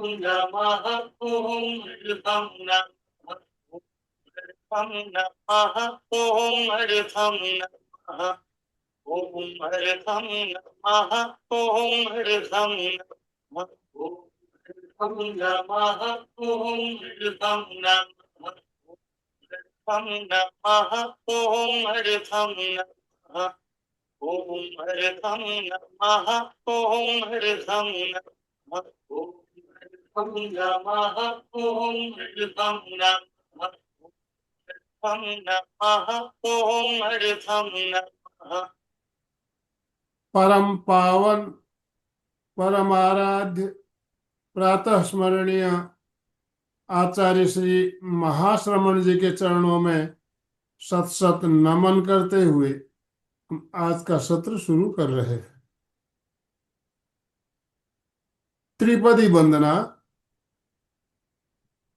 नमः ॐ ऋभं नमः ॐ नमः ॐ ऋभं नमः ॐ ऋभं नमः ॐ ऋभं नमः ॐ नमः ॐ ऋभं नमः ऋभं नमः ॐ ऋभं नमः ॐ ऋभं नमः ॐ ऋभं नमः ॐ नमः ॐ ऋभं नमः ॐ नमः ॐ ऋभं नमः। परम पावन परम आराध्य प्रातः स्मरणीय आचार्य श्री महाश्रमण जी के चरणों में सत सत नमन करते हुए हम आज का सत्र शुरू कर रहे हैं। त्रिपदी वंदना।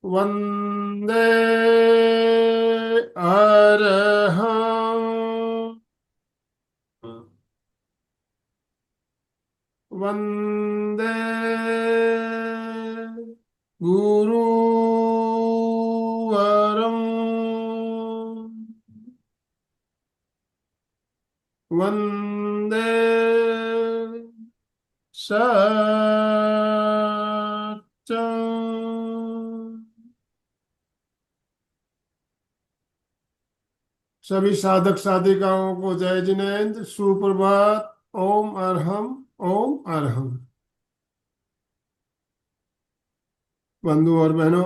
वंदे अरहं वंदे गुरुवरं वंदे सत्यं। सभी साधक साधिकाओं को जय जिनेन्द्र, सुप्रभात। ओम अरहम ओम अरहम। बंधु और बहनों,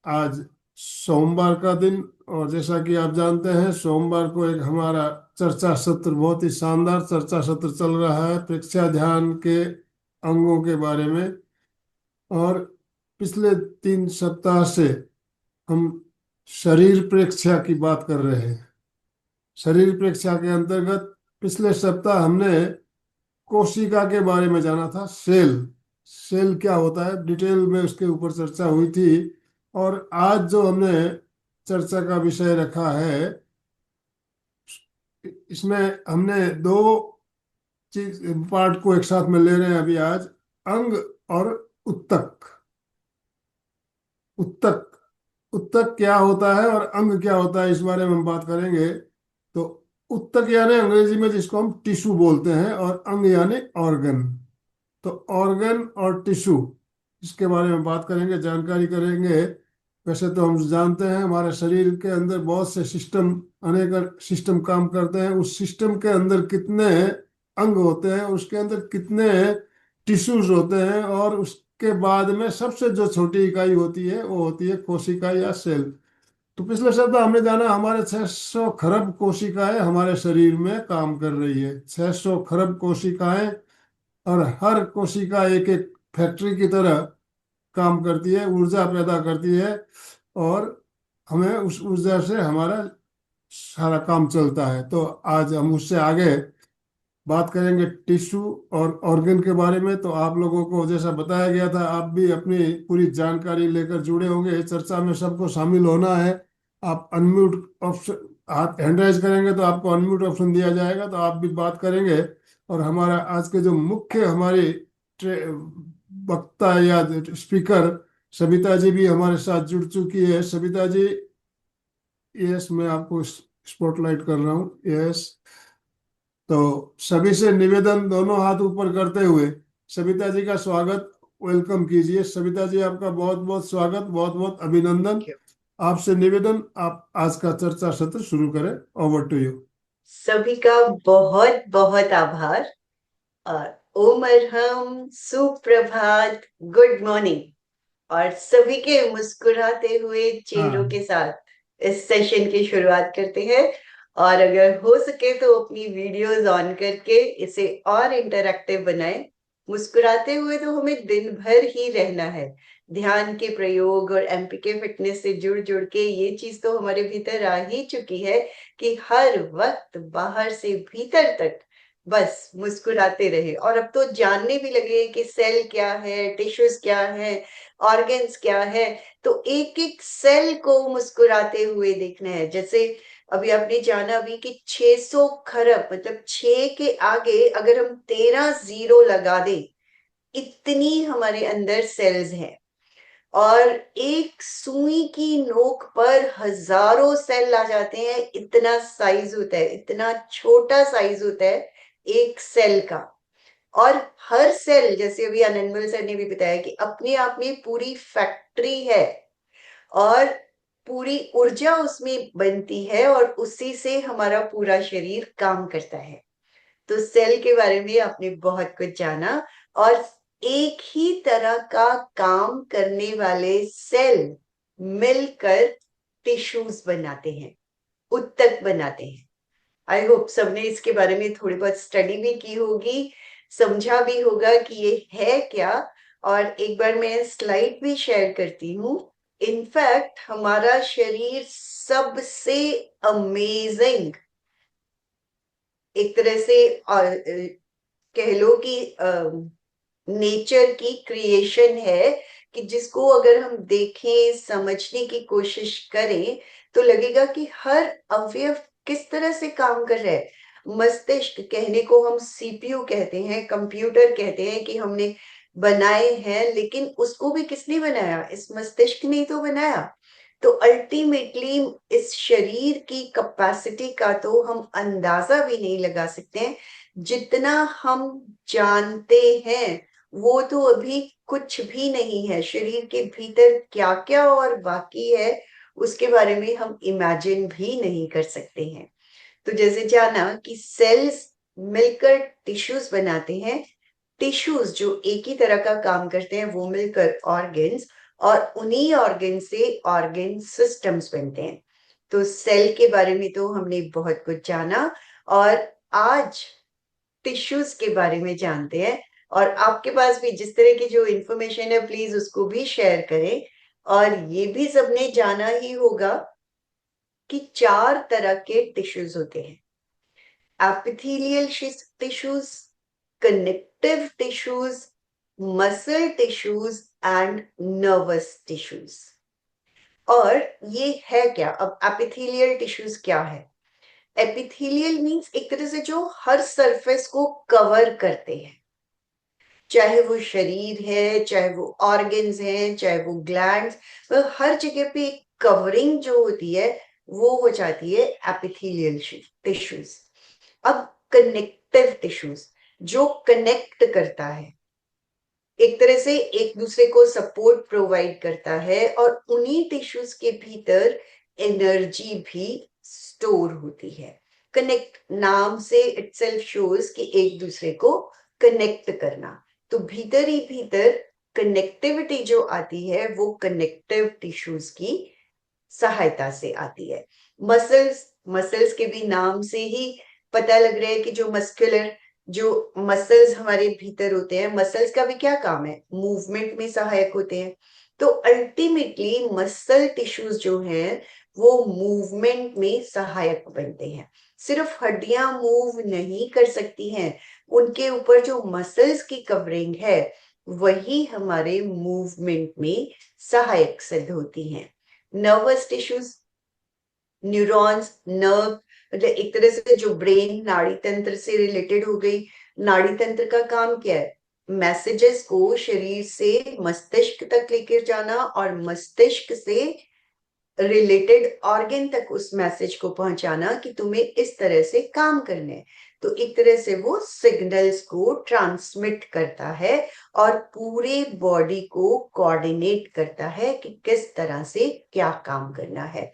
आज सोमवार का दिन, और जैसा कि आप जानते हैं सोमवार को एक हमारा चर्चा सत्र, बहुत ही शानदार चर्चा सत्र चल रहा है प्रेक्षा ध्यान के अंगों के बारे में। और पिछले 3 सप्ताह से हम शरीर प्रेक्षा की बात कर रहे हैं। शरीर प्रेक्षा के अंतर्गत पिछले सप्ताह हमने कोशिका के बारे में जाना था। सेल सेल क्या होता है, डिटेल में उसके ऊपर चर्चा हुई थी। और आज जो हमने चर्चा का विषय रखा है, इसमें हमने 2 चीज पार्ट को एक साथ में ले रहे हैं अभी आज। अंग और उत्तक। उत्तक उत्तक क्या होता है और अंग क्या होता है, इस बारे में हम बात करेंगे। तो उत्तक यानी अंग्रेजी में जिसको हम टिश्यू बोलते हैं, और अंग यानी ऑर्गन। तो ऑर्गन और टिश्यू, इसके बारे में बात करेंगे, जानकारी करेंगे। वैसे तो हम जानते हैं हमारे शरीर के अंदर बहुत से सिस्टम, अनेक सिस्टम काम करते हैं। उस सिस्टम के अंदर कितने अंग होते हैं, उसके अंदर कितने टिश्यूज होते हैं, और उसके बाद में सबसे जो छोटी इकाई होती है वो होती है कोशिका या सेल। तो पिछले सप्ताह हमने जाना हमारे 600 खरब कोशिकाएं हमारे शरीर में काम कर रही है। 600 खरब कोशिकाएं, और हर कोशिका एक एक फैक्ट्री की तरह काम करती है, ऊर्जा पैदा करती है, और हमें उस ऊर्जा से हमारा सारा काम चलता है। तो आज हम उससे आगे बात करेंगे टिश्यू और ऑर्गन के बारे में। तो आप लोगों को जैसा बताया गया था, आप भी अपनी पूरी जानकारी लेकर जुड़े होंगे। इस चर्चा में सबको शामिल होना है। आप अनम्यूट ऑप्शन, हाथ हैंड राइज करेंगे तो आपको अनम्यूट ऑप्शन दिया जाएगा, तो आप भी बात करेंगे। और हमारा आज के जो मुख्य हमारी वक्ता या स्पीकर सविता जी भी हमारे साथ जुड़ चुकी है। सविता जी, यस, मैं आपको स्पॉटलाइट कर रहा हूँ, यस। तो सभी से निवेदन, दोनों हाथ ऊपर करते हुए सविता जी का स्वागत, वेलकम कीजिए। सविता जी, आपका बहुत बहुत स्वागत, बहुत बहुत अभिनंदन। आपसे निवेदन, आप आज का चर्चा सत्र शुरू करें। Over to you. सभी का बहुत बहुत आभार और ओम अरहम, सुप्रभात, गुड मॉर्निंग। और सभी के मुस्कुराते हुए चेहरों के साथ इस सेशन की शुरुआत करते हैं। और अगर हो सके तो अपनी वीडियोस ऑन करके इसे और इंटरैक्टिव बनाएं। मुस्कुराते हुए तो हमें दिन भर ही रहना है। ध्यान के प्रयोग और एमपीके फिटनेस से जुड़ जुड़ के ये चीज तो हमारे भीतर आ ही चुकी है कि हर वक्त बाहर से भीतर तक बस मुस्कुराते रहे। और अब तो जानने भी लगे कि सेल क्या है, टिश्यूज क्या है, ऑर्गन्स क्या है। तो एक एक सेल को मुस्कुराते हुए देखना है। जैसे अभी आपने जाना भी कि 600 खरब, मतलब 6 के आगे अगर हम 13 जीरो लगा दें, इतनी हमारे अंदर सेल्स हैं। और एक सुई की नोक पर हजारों सेल आ जाते हैं। इतना साइज होता है, इतना छोटा साइज होता है एक सेल का। और हर सेल, जैसे अभी अनमोल सर ने भी बताया, कि अपने आप में पूरी फैक्ट्री है और पूरी ऊर्जा उसमें बनती है और उसी से हमारा पूरा शरीर काम करता है। तो सेल के बारे में आपने बहुत कुछ जाना। और एक ही तरह का काम करने वाले सेल मिलकर टिश्यूज बनाते हैं, उत्तक बनाते हैं। आई होप सबने इसके बारे में थोड़ी बहुत स्टडी भी की होगी, समझा भी होगा कि ये है क्या। और एक बार मैं स्लाइड भी शेयर करती हूँ। इनफैक्ट हमारा शरीर सबसे अमेजिंग, एक तरह से कह लो कि नेचर की क्रिएशन है, कि जिसको अगर हम देखें, समझने की कोशिश करें, तो लगेगा कि हर अवयव किस तरह से काम कर रहा है। मस्तिष्क, कहने को हम सीपीयू कहते हैं, कंप्यूटर कहते हैं कि हमने बनाए हैं, लेकिन उसको भी किसने बनाया? इस मस्तिष्क ने तो बनाया। तो अल्टीमेटली इस शरीर की कैपेसिटी का तो हम अंदाजा भी नहीं लगा सकते हैं। जितना हम जानते हैं वो तो अभी कुछ भी नहीं है। शरीर के भीतर क्या क्या और बाकी है, उसके बारे में हम इमेजिन भी नहीं कर सकते हैं। तो जैसे जाना कि सेल्स मिलकर टिश्यूज बनाते हैं, टिश्यूज जो एक ही तरह का काम करते हैं वो मिलकर ऑर्गन्स, और उन्हीं ऑर्गन से ऑर्गन सिस्टम्स बनते हैं। तो सेल के बारे में तो हमने बहुत कुछ जाना, और आज टिश्यूज के बारे में जानते हैं। और आपके पास भी जिस तरह की जो इंफॉर्मेशन है, प्लीज उसको भी शेयर करें। और ये भी सबने जाना ही होगा कि 4 तरह के टिश्यूज होते हैं: epithelial tissues, connective tissues, muscle tissues and nervous tissues. और ये है क्या? अब एपिथेलियल टिश्यूज क्या है? एपिथेलियल मीन्स एक तरह से जो हर सरफेस को कवर करते हैं, चाहे वो शरीर है, चाहे वो ऑर्गन्स हैं, चाहे वो ग्लैंड्स, हर जगह पे एक कवरिंग जो होती है वो हो जाती है एपिथेलियल टिश्यूज। अब कनेक्टिव टिश्यूज, जो कनेक्ट करता है, एक तरह से एक दूसरे को सपोर्ट प्रोवाइड करता है, और उन्हीं टिश्यूज के भीतर एनर्जी भी स्टोर होती है। कनेक्ट नाम से इटसेल्फ शोज कि एक दूसरे को कनेक्ट करना। तो भीतर ही भीतर कनेक्टिविटी जो आती है वो कनेक्टिव टिश्यूज की सहायता से आती है। मसल्स, मसल्स के भी नाम से ही पता लग रहा है कि जो मस्कुलर, जो मसल्स हमारे भीतर होते हैं, मसल्स का भी क्या काम है? मूवमेंट में सहायक होते हैं। तो अल्टीमेटली मसल टिश्यूज जो हैं वो मूवमेंट में सहायक बनते हैं। सिर्फ हड्डियां मूव नहीं कर सकती हैं, उनके ऊपर जो मसल्स की कवरिंग है वही हमारे मूवमेंट में सहायक सिद्ध होती हैं। नर्वस टिश्यूज, न्यूरॉन्स, नर्व, मतलब एक तरह से जो ब्रेन, नाड़ी तंत्र से रिलेटेड हो गई। नाड़ी तंत्र का काम क्या है? मैसेजेस को शरीर से मस्तिष्क तक लेकर जाना, और मस्तिष्क से रिलेटेड ऑर्गन तक उस मैसेज को पहुंचाना कि तुम्हें इस तरह से काम करना है। तो एक तरह से वो सिग्नल्स को ट्रांसमिट करता है और पूरे बॉडी को कोऑर्डिनेट करता है कि किस तरह से क्या काम करना है।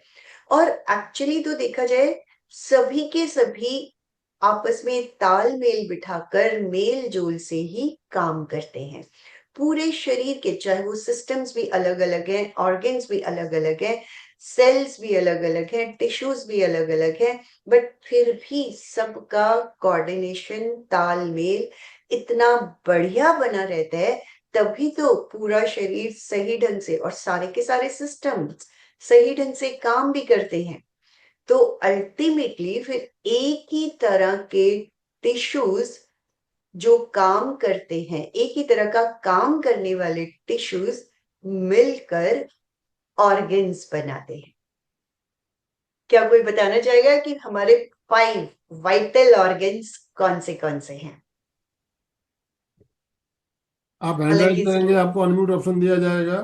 और एक्चुअली तो देखा जाए, सभी के सभी आपस में तालमेल बिठाकर मेल जोल से ही काम करते हैं। पूरे शरीर के, चाहे वो सिस्टम्स भी अलग अलग हैं, ऑर्गन्स भी अलग अलग हैं, सेल्स भी अलग अलग हैं, टिश्यूज भी अलग अलग हैं, बट फिर भी सबका कोऑर्डिनेशन, तालमेल इतना बढ़िया बना रहता है। तभी तो पूरा शरीर सही ढंग से, और सारे के सारे सिस्टम सही ढंग से काम भी करते हैं। तो अल्टीमेटली फिर एक ही तरह के टिश्यूज जो काम करते हैं, एक ही तरह का काम करने वाले टिश्यूज मिलकर ऑर्गन्स बनाते हैं। क्या कोई बताना चाहेगा कि हमारे 5 वाइटल ऑर्गन्स कौन से हैं? आप हैंड अलग राइज की करेंगे, स्क्रीन। आपको अनम्यूट ऑप्शन दिया जाएगा।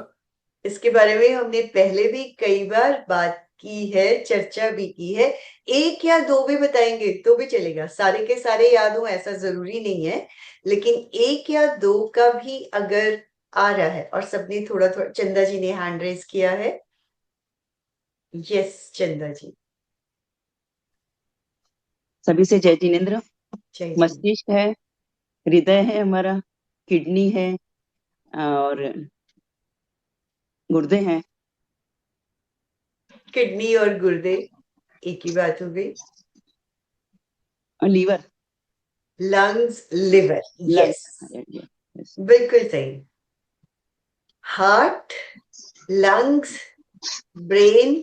इसके बारे में हमने पहले भी कई बार बात की है, चर्चा भी की है। एक या दो भी बताएंगे तो भी चलेगा, सारे के सारे याद हो ऐसा जरूरी नहीं है, लेकिन एक या दो का भी अगर आ रहा है। और सबने थोड़ा थोड़ा, चंदा जी ने हैंड रेज किया है। यस चंदा जी। सभी से जय जिनेन्द्र। जय जी। मस्तिष्क है, हृदय है हमारा, किडनी है और गुर्दे हैं। किडनी और गुर्दे एक ही बात हो गई। और liver, lungs, liver, yes lungs. बिल्कुल सही। Heart, lungs, brain,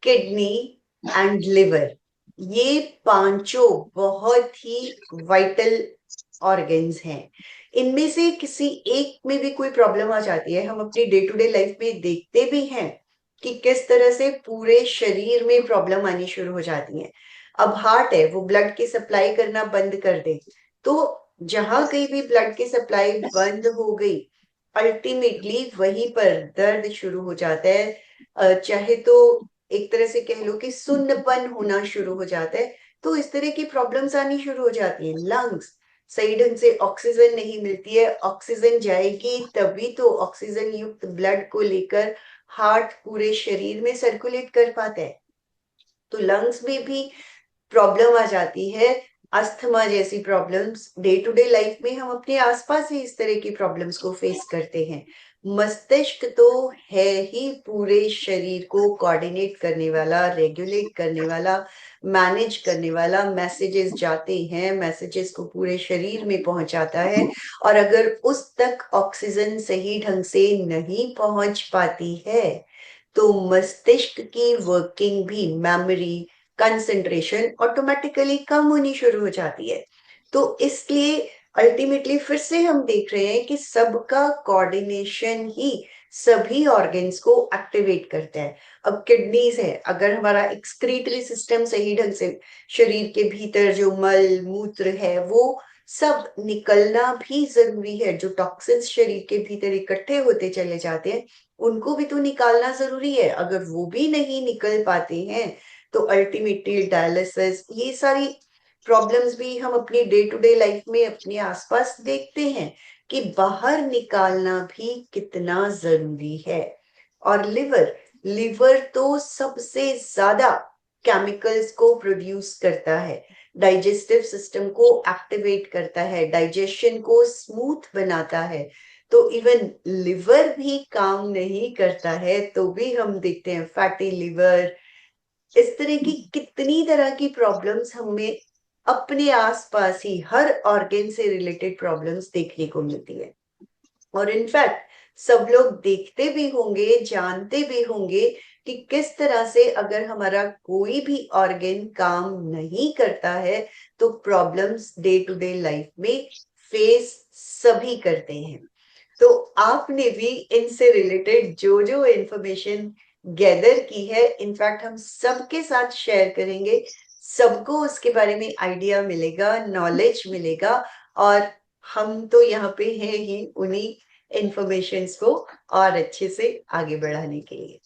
kidney and liver, ये पांचों बहुत ही वाइटल ऑर्गन्स हैं। इनमें से किसी एक में भी कोई प्रॉब्लम आ जाती है, हम अपनी डे टू डे लाइफ में देखते भी हैं कि किस तरह से पूरे शरीर में प्रॉब्लम आनी शुरू हो जाती है। अब हार्ट है, वो ब्लड की सप्लाई करना बंद कर दे, तो जहां कहीं भी ब्लड की सप्लाई बंद हो गई, अल्टीमेटली वहीं पर दर्द शुरू हो जाता है। चाहे तो एक तरह से कह लो कि सुन्नपन होना शुरू हो जाता है। तो इस तरह की प्रॉब्लम्स आनी शुरू हो जाती हैं। लंग्स, सही ढंग से ऑक्सीजन नहीं मिलती है, ऑक्सीजन जाएगी तभी तो ऑक्सीजन युक्त ब्लड को लेकर हार्ट पूरे शरीर में सर्कुलेट कर पाता है। तो लंग्स में भी प्रॉब्लम आ जाती है। अस्थमा जैसी problems, day to day life में हम अपने आसपास ही इस तरह की प्रॉब्लम्स को फेस करते हैं। मस्तिष्क तो है ही पूरे शरीर को कोऑर्डिनेट करने वाला, रेगुलेट करने वाला, मैनेज करने वाला। मैसेजेस जाते हैं, मैसेजेस को पूरे शरीर में पहुंचाता है। और अगर उस तक ऑक्सीजन सही ढंग से नहीं पहुंच पाती है, तो मस्तिष्क की वर्किंग भी, मेमोरी, कंसंट्रेशन ऑटोमेटिकली कम होनी शुरू हो जाती है। तो इसलिए अल्टीमेटली फिर से हम देख रहे हैं कि सबका कोऑर्डिनेशन ही सभी ऑर्गन्स को एक्टिवेट करता है। अब किडनीज है, अगर हमारा एक्सक्रीटरी सिस्टम सही ढंग से, शरीर के भीतर जो मल मूत्र है वो सब निकलना भी जरूरी है। जो टॉक्सिन्स शरीर के भीतर इकट्ठे होते चले जाते हैं, उनको भी तो निकालना जरूरी है। अगर वो भी नहीं निकल पाते हैं, तो अल्टीमेटली डायलिसिस, ये सारी प्रॉब्लम्स भी हम अपनी डे टू डे लाइफ में अपने आसपास देखते हैं कि बाहर निकालना भी कितना जरूरी है। और लिवर, लिवर तो सबसे ज्यादा केमिकल्स को प्रोड्यूस करता है, डाइजेस्टिव सिस्टम को एक्टिवेट करता है, डाइजेशन को स्मूथ बनाता है। तो इवन लिवर भी काम नहीं करता है तो भी हम देखते हैं फैटी लिवर। इस तरह की कितनी तरह की प्रॉब्लम्स हमें अपने आसपास ही हर ऑर्गन से रिलेटेड प्रॉब्लम्स देखने को मिलती है। और इनफैक्ट सब लोग देखते भी होंगे, जानते भी होंगे कि किस तरह से अगर हमारा कोई भी ऑर्गन काम नहीं करता है तो problems day to day life में फेस सभी करते हैं। तो आपने भी इनसे रिलेटेड जो जो इंफॉर्मेशन गैदर की है, इनफैक्ट हम सबके साथ शेयर करेंगे। सबको उसके बारे में आइडिया मिलेगा, नॉलेज मिलेगा। और हम तो यहाँ पे हैं ही उन्हीं इंफॉर्मेशंस को और अच्छे से आगे बढ़ाने के लिए।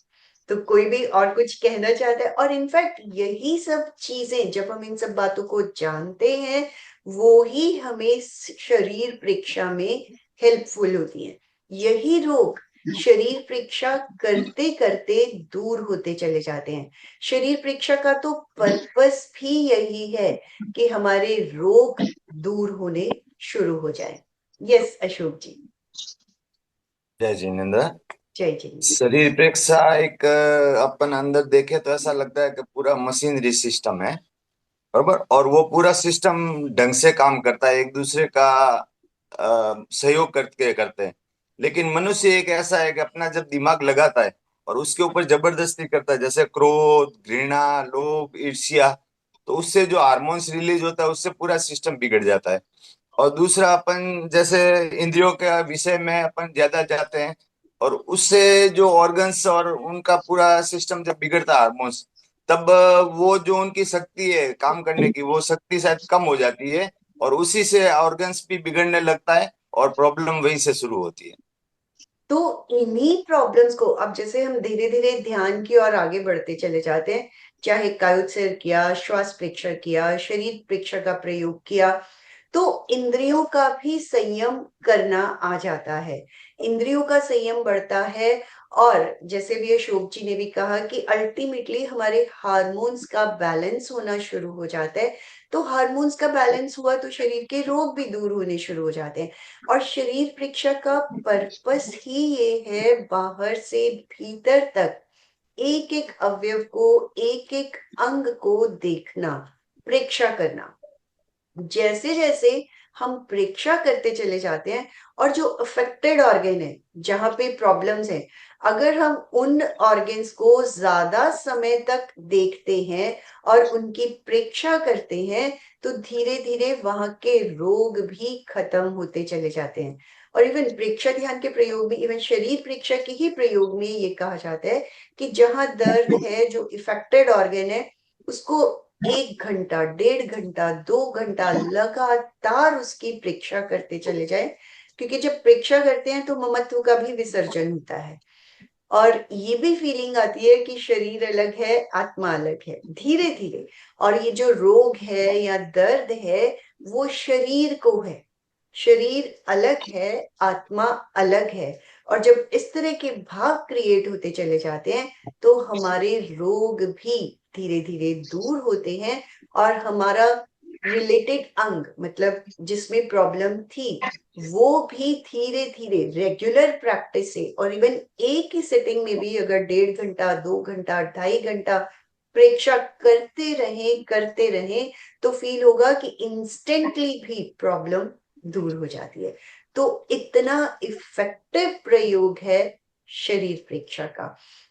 तो कोई भी और कुछ कहना चाहता है? और इनफैक्ट यही सब चीजें, जब हम इन सब बातों को जानते हैं, वो ही हमें शरीर परीक्षा में हेल्पफुल होती है। यही रोग शरीर परीक्षा करते करते दूर होते चले जाते हैं। शरीर परीक्षा का तो पर्पस भी यही है कि हमारे रोग दूर होने शुरू हो जाए। यस अशोक जी। जय जिनेन्द्र। जय जी। शरीर प्रेक्षा एक अपन अंदर देखे तो ऐसा लगता है कि पूरा मशीनरी सिस्टम है, बराबर। और वो पूरा सिस्टम ढंग से काम करता है, एक दूसरे का सहयोग करके करते हैं। लेकिन मनुष्य एक ऐसा है कि अपना जब दिमाग लगाता है और उसके ऊपर जबरदस्ती करता है, जैसे क्रोध, घृणा, लोभ, ईर्ष्या, तो उससे जो हार्मोन्स रिलीज होता है उससे पूरा सिस्टम बिगड़ जाता है। और दूसरा, अपन जैसे इंद्रियों के विषय में अपन ज्यादा जाते हैं और उससे जो ऑर्गन्स और उनका पूरा सिस्टम जब बिगड़ता है, हार्मोन्स, तब वो जो उनकी शक्ति है काम करने की, वो शक्ति शायद कम हो जाती है और उसी से ऑर्गन्स भी बिगड़ने लगता है और प्रॉब्लम वहीं से शुरू होती है। तो इन्हीं प्रॉब्लम्स को अब जैसे हम धीरे धीरे ध्यान की ओर आगे बढ़ते चले जाते हैं, चाहे कायोत्सर्ग किया, श्वास प्रेक्षण किया, शरीर प्रेक्षण का प्रयोग किया, तो इंद्रियों का भी संयम करना आ जाता है, इंद्रियों का संयम बढ़ता है। और जैसे भी अशोक जी ने भी कहा कि अल्टीमेटली हमारे हार्मोन्स का बैलेंस होना शुरू हो जाता है। तो हार्मोन्स का बैलेंस हुआ तो शरीर के रोग भी दूर होने शुरू हो जाते हैं। और शरीर परीक्षा का पर्पस ही ये है, बाहर से भीतर तक एक एक अवयव को, एक एक अंग को देखना, परीक्षा करना। जैसे जैसे हम परीक्षा करते चले जाते हैं और जो अफेक्टेड ऑर्गन है, जहां पे प्रॉब्लम्स हैं, अगर हम उन ऑर्गन्स को ज्यादा समय तक देखते हैं और उनकी परीक्षा करते हैं, तो धीरे धीरे वहां के रोग भी खत्म होते चले जाते हैं। और इवन परीक्षा ध्यान के प्रयोग में, इवन शरीर परीक्षा के ही प्रयोग में ये कहा जाता है कि जहां दर्द है, जो इफेक्टेड ऑर्गन है, उसको 1 घंटा, 1.5 घंटा, 2 घंटा लगातार उसकी परीक्षा करते चले जाए, क्योंकि जब परीक्षा करते हैं तो ममत्व का भी विसर्जन होता है और ये भी फीलिंग आती है कि शरीर अलग है, आत्मा अलग है, धीरे धीरे। और ये जो रोग है या दर्द है, वो शरीर को है, शरीर अलग है, आत्मा अलग है। और जब इस तरह के भाव क्रिएट होते चले जाते हैं, तो हमारे रोग भी धीरे धीरे दूर होते हैं और हमारा रिलेटेड अंग, मतलब जिसमें प्रॉब्लम थी, वो भी धीरे धीरे रेगुलर प्रैक्टिस से, और इवन एक ही सिटिंग में भी अगर 1.5 घंटा, 2 घंटा, 2.5 घंटा प्रेक्षा करते रहे, तो फील होगा कि इंस्टेंटली भी प्रॉब्लम दूर हो जाती है। तो इतना इफेक्टिव प्रयोग है शरीर प्रेक्षा का।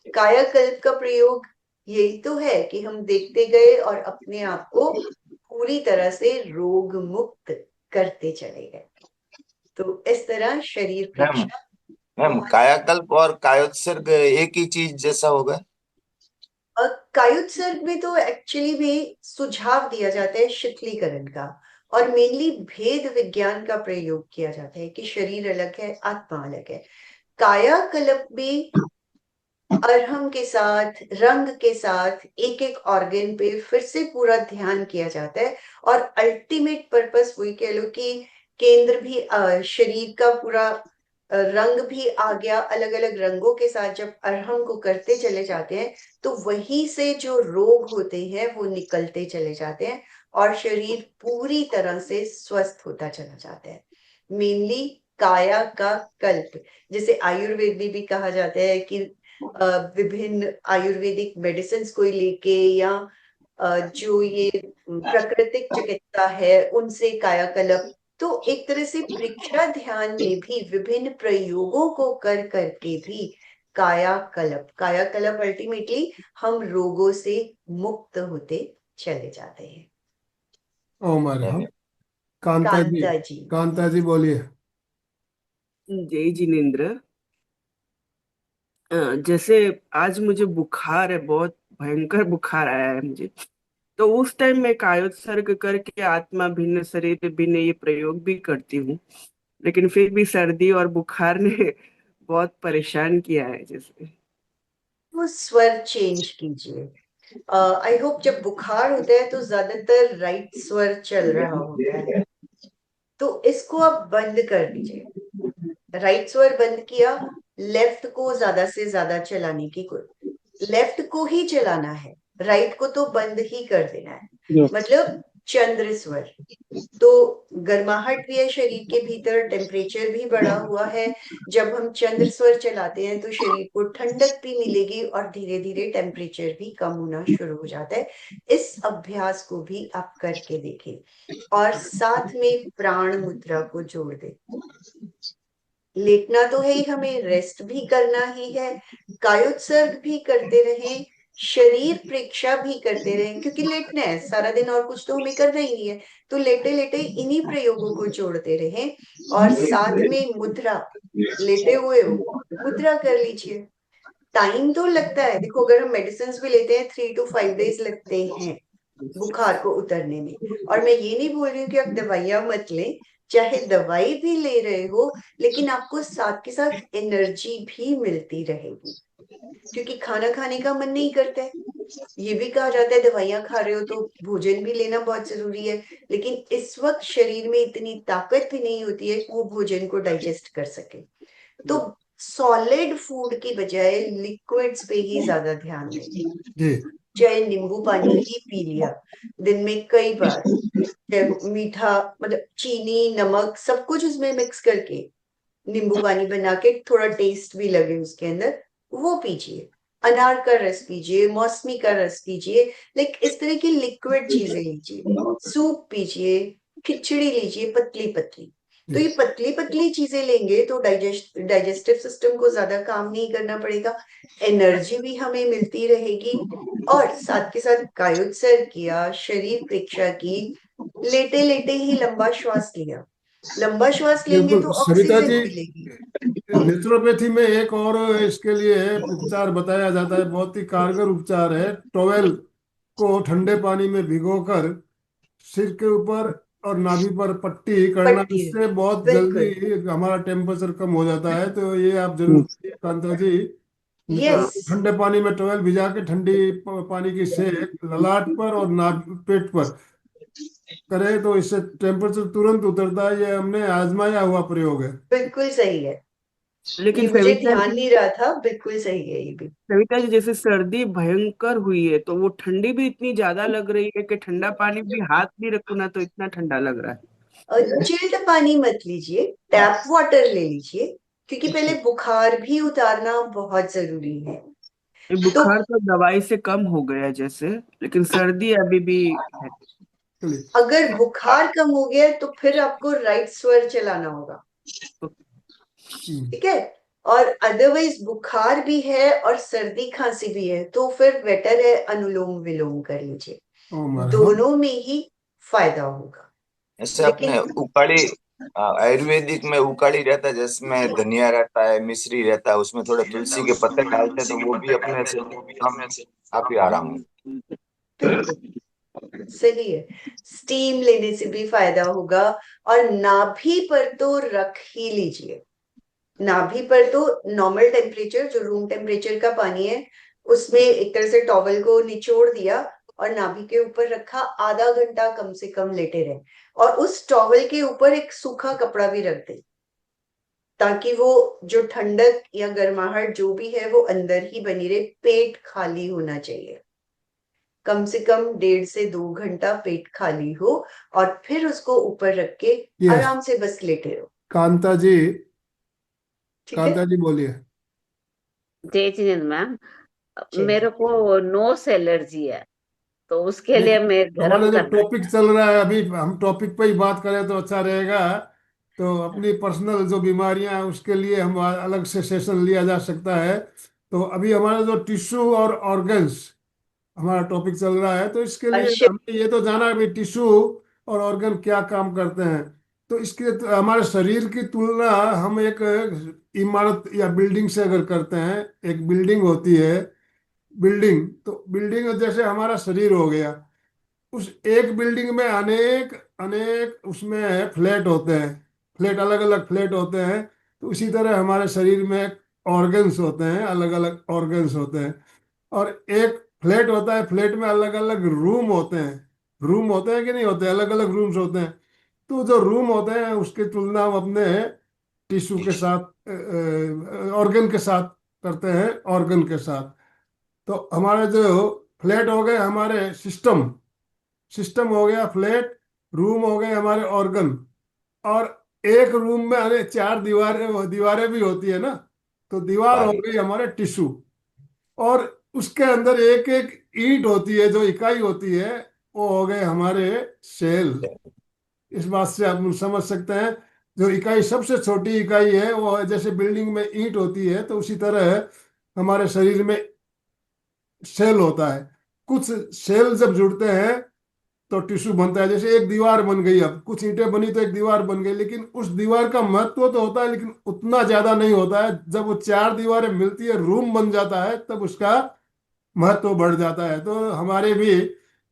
कायाकल्प का प्रयोग यही तो है कि हम देखते गए और अपने आप को पूरी तरह से रोग मुक्त करते चले गए। तो इस तरह शरीर मैम प्रेक्षा मैम बहुत। कायाकल्प और कायोत्सर्ग एक ही चीज जैसा होगा? कायोत्सर्ग में तो एक्चुअली भी सुझाव दिया जाता है शिथिलीकरण का, और मेनली भेद विज्ञान का प्रयोग किया जाता है कि शरीर अलग है, आत्मा अलग है। कायाकल्प में अरहम के साथ, रंग के साथ एक एक ऑर्गन पे फिर से पूरा ध्यान किया जाता है, और अल्टीमेट पर्पस वही कह लो कि केंद्र भी, शरीर का पूरा रंग भी आ गया। अलग अलग रंगों के साथ जब अरहम को करते चले जाते हैं, तो वहीं से जो रोग होते हैं वो निकलते चले जाते हैं और शरीर पूरी तरह से स्वस्थ होता चला जाता है। मेनली काया का कल्प, जैसे आयुर्वेद में भी कहा जाता है कि विभिन्न आयुर्वेदिक मेडिसिन को लेके, या जो ये प्राकृतिक चिकित्सा है उनसे कायाकल्प। तो एक तरह से परीक्षा ध्यान में भी विभिन्न प्रयोगों को कर करके भी कायाकल्प, कायाकल्प अल्टीमेटली हम रोगों से मुक्त होते चले जाते हैं। ओम अर्हम। कांता जी, कांता जी। कांता जी बोलिए। जय जिनेन्द्र। जैसे आज मुझे बुखार है, बहुत भयंकर बुखार आया है मुझे। तो उस टाइम मैं कायोत्सर्ग करके आत्मा भिन्न शरीर भिन्न ये प्रयोग भी करती हूँ, लेकिन फिर भी सर्दी और बुखार ने बहुत परेशान किया है। जैसे वो स्वर चेंज कीजिए। आई होप जब बुखार होता है तो ज्यादातर राइट स्वर चल रहा होता है, तो इसको आप बंद कर दीजिए। राइट स्वर बंद किया, लेफ्ट को ज्यादा से ज्यादा चलाने की कोई, लेफ्ट को ही चलाना है, राइट को तो बंद ही कर देना है। मतलब चंद्र स्वर, तो गर्माहट भी है शरीर के भीतर, टेम्परेचर भी बढ़ा हुआ है। जब हम चंद्र स्वर चलाते हैं तो शरीर को ठंडक भी मिलेगी और धीरे धीरे टेम्परेचर भी कम होना शुरू हो जाता है। इस अभ्यास को भी आप करके देखें और साथ में प्राण मुद्रा को जोड़ दें। लेटना तो है ही, हमें रेस्ट भी करना ही है, कायोत्सर्ग भी करते रहें, शरीर प्रेक्षा भी करते रहें, क्योंकि लेटना है सारा दिन और कुछ तो हमें करना ही नहीं है। तो लेटे लेटे इन्हीं प्रयोगों को जोड़ते रहें और साथ में मुद्रा, लेटे हुए हो मुद्रा कर लीजिए। टाइम तो लगता है, देखो अगर हम मेडिसिन भी लेते हैं 3 to 5 days लगते हैं बुखार को उतरने में। और मैं ये नहीं बोल रही हूँ कि आप दवाइयां मत लें, चाहे दवाई भी ले रहे हो, लेकिन आपको साथ के साथ एनर्जी भी मिलती रहेगी, क्योंकि खाना खाने का मन नहीं करता है। ये भी कहा जाता है दवाइयां खा रहे हो तो भोजन भी लेना बहुत जरूरी है, लेकिन इस वक्त शरीर में इतनी ताकत भी नहीं होती है कि वो भोजन को डाइजेस्ट कर सके। तो सॉलिड फूड की बजाय लिक्विड्स पे ही ज्यादा ध्यान दें। जी चाहे नींबू पानी ही पी लिया दिन में कई बार, चाहे मीठा, मतलब चीनी नमक सब कुछ उसमें मिक्स करके नींबू पानी बना के थोड़ा टेस्ट भी लगे उसके अंदर, वो पीजिए। अनार का रस पीजिए, मौसमी का रस पीजिए, लाइक इस तरह की लिक्विड चीजें लीजिए। सूप पीजिए, खिचड़ी लीजिए पतली पतली। तो ये पतली पतली चीजें लेंगे तो डाइजेस्टिव सिस्टम को ज्यादा काम नहीं करना पड़ेगा, एनर्जी भी हमें मिलती रहेगी। और साथ के साथ कायोत्सर्ग किया, शरीर प्रेक्षा की, लेटे लेटे ही लंबा श्वास लिया। लंबा श्वास लेंगे बिल्कुल तो सविता ऑक्सीजन जी, मिलेगी। नेचुरोपैथी में एक और इसके लिए उपचार बताया जाता है, बहुत ही कारगर उपचार है। टॉवेल को ठंडे पानी में भिगोकर सिर के ऊपर और नाभि पर पट्टी करना, पट्टी है, इससे बहुत बिल्कुल। जल्दी हमारा टेम्परेचर कम हो जाता है। तो ये आप जरूर कीजिए कांता जी। यस, ठंडे पानी में टॉवेल भिजा के ठंडी पानी की सेक ललाट पर और नाभ पेट पर करें तो इससे टेम्परेचर तुरंत उतरता है। ये हमने आजमाया हुआ प्रयोग है। बिल्कुल सही है। ये लेकिन मुझे सविता ध्यान जी, नहीं रहा था, बिल्कुल सही है ये भी। जैसे सर्दी भयंकर हुई है तो वो ठंडी भी इतनी ज्यादा लग रही है कि ठंडा पानी भी हाथ भी रखो ना तो इतना ठंडा लग रहा है। और चिल्ड पानी मत लीजिए, टैप वाटर ले लीजिए, क्योंकि पहले बुखार भी उतारना बहुत जरूरी है। ये तो बुखार तो दवाई से कम हो गया जैसे, लेकिन सर्दी अभी भी है। चलिए। अगर बुखार कम हो गया तो फिर आपको राइट स्वर चलाना होगा, तो ठीक है। और अदरवाइज बुखार भी है और सर्दी खांसी भी है तो फिर बेटर है अनुलोम विलोम कर लीजिए, ओम अरहम। दोनों में ही फायदा होगा। ऐसे अपने लेकिन उकाड़ी आयुर्वेदिक में उकाड़ी रहता है, जिसमें धनिया रहता है, मिश्री रहता है, उसमें थोड़े तुलसी के पत्ते डालते हैं तो वो भी अपने से हम काफी आराम है। बिल्कुल सही है, स्टीम लेने से भी फायदा होगा। और नाभि पर तो रख ही लीजिए। नाभि पर तो नॉर्मल टेम्परेचर, जो रूम टेम्परेचर का पानी है, उसमें एक तरह से टॉवल को निचोड़ दिया और नाभि के ऊपर रखा, आधा घंटा कम से कम लेटे रहे। और उस टॉवल के ऊपर एक सूखा कपड़ा भी रख दे, ताकि वो जो ठंडक या गर्माहट जो भी है वो अंदर ही बनी रहे। पेट खाली होना चाहिए, कम से कम 1.5 से 2 घंटा पेट खाली हो, और फिर उसको ऊपर रख के यस, आराम से बस लेटे रहो। कांता जी, ठीक है। कांता जी बोलिए। जय जिनेंद्र मैम। चलिए, मेरे को नोस एलर्जी है, तो उसके नहीं, लिए मैं हमारा गर्म जो करना। टॉपिक चल रहा है अभी, हम टॉपिक पे ही बात करें तो अच्छा रहेगा। तो अपनी पर्सनल जो बीमारियां हैं उसके लिए हम अलग से सेशन लिया जा सकता है। तो अभी हमारा जो टिश्यू और ऑर्गन्स हमारा टॉपिक चल रहा है, तो इसके लिए अर्शि, हमें ये तो जाना है कि टिश्यू और ऑर्गन क्या काम करते हैं। तो इसके तो हमारे शरीर की तुलना हम एक इमारत या बिल्डिंग से अगर करते हैं, एक बिल्डिंग होती है, बिल्डिंग तो बिल्डिंग जैसे हमारा शरीर हो गया। उस एक बिल्डिंग में अनेक अनेक उसमें फ्लैट होते हैं, फ्लैट अलग अलग फ्लैट होते हैं। तो उसी तरह हमारे शरीर में ऑर्गन्स होते हैं, अलग अलग ऑर्गन्स होते हैं। और एक फ्लैट होता है, फ्लैट में अलग अलग रूम होते हैं। रूम होते हैं कि नहीं होते, अलग अलग रूम्स होते हैं। तो जो रूम होते हैं उसकी तुलना हम अपने टिश्यू के साथ, ऑर्गन के साथ करते हैं, ऑर्गन के साथ। तो हमारे जो फ्लैट हो गए हमारे सिस्टम, सिस्टम हो गया फ्लैट, रूम हो गए हमारे ऑर्गन। और एक रूम में अरे चार दीवारें दीवारें भी होती है ना, तो दीवार हो सारी गई हमारे टिश्यू। और उसके अंदर एक एक ईंट होती है, जो इकाई होती है, वो हो गए हमारे सेल। इस बात से आप समझ सकते हैं, जो इकाई सबसे छोटी इकाई है वो है, जैसे बिल्डिंग में ईंट होती है तो उसी तरह हमारे शरीर में सेल होता है। कुछ सेल जब जुड़ते हैं तो टिश्यू बनता है। जैसे एक दीवार बन गई, अब कुछ ईंटें बनी तो एक दीवार बन गई, लेकिन उस दीवार का महत्व तो होता है लेकिन उतना ज्यादा नहीं होता है। जब वो चार दीवारें मिलती है, रूम बन जाता है, तब उसका महत्व बढ़ जाता है। तो हमारे भी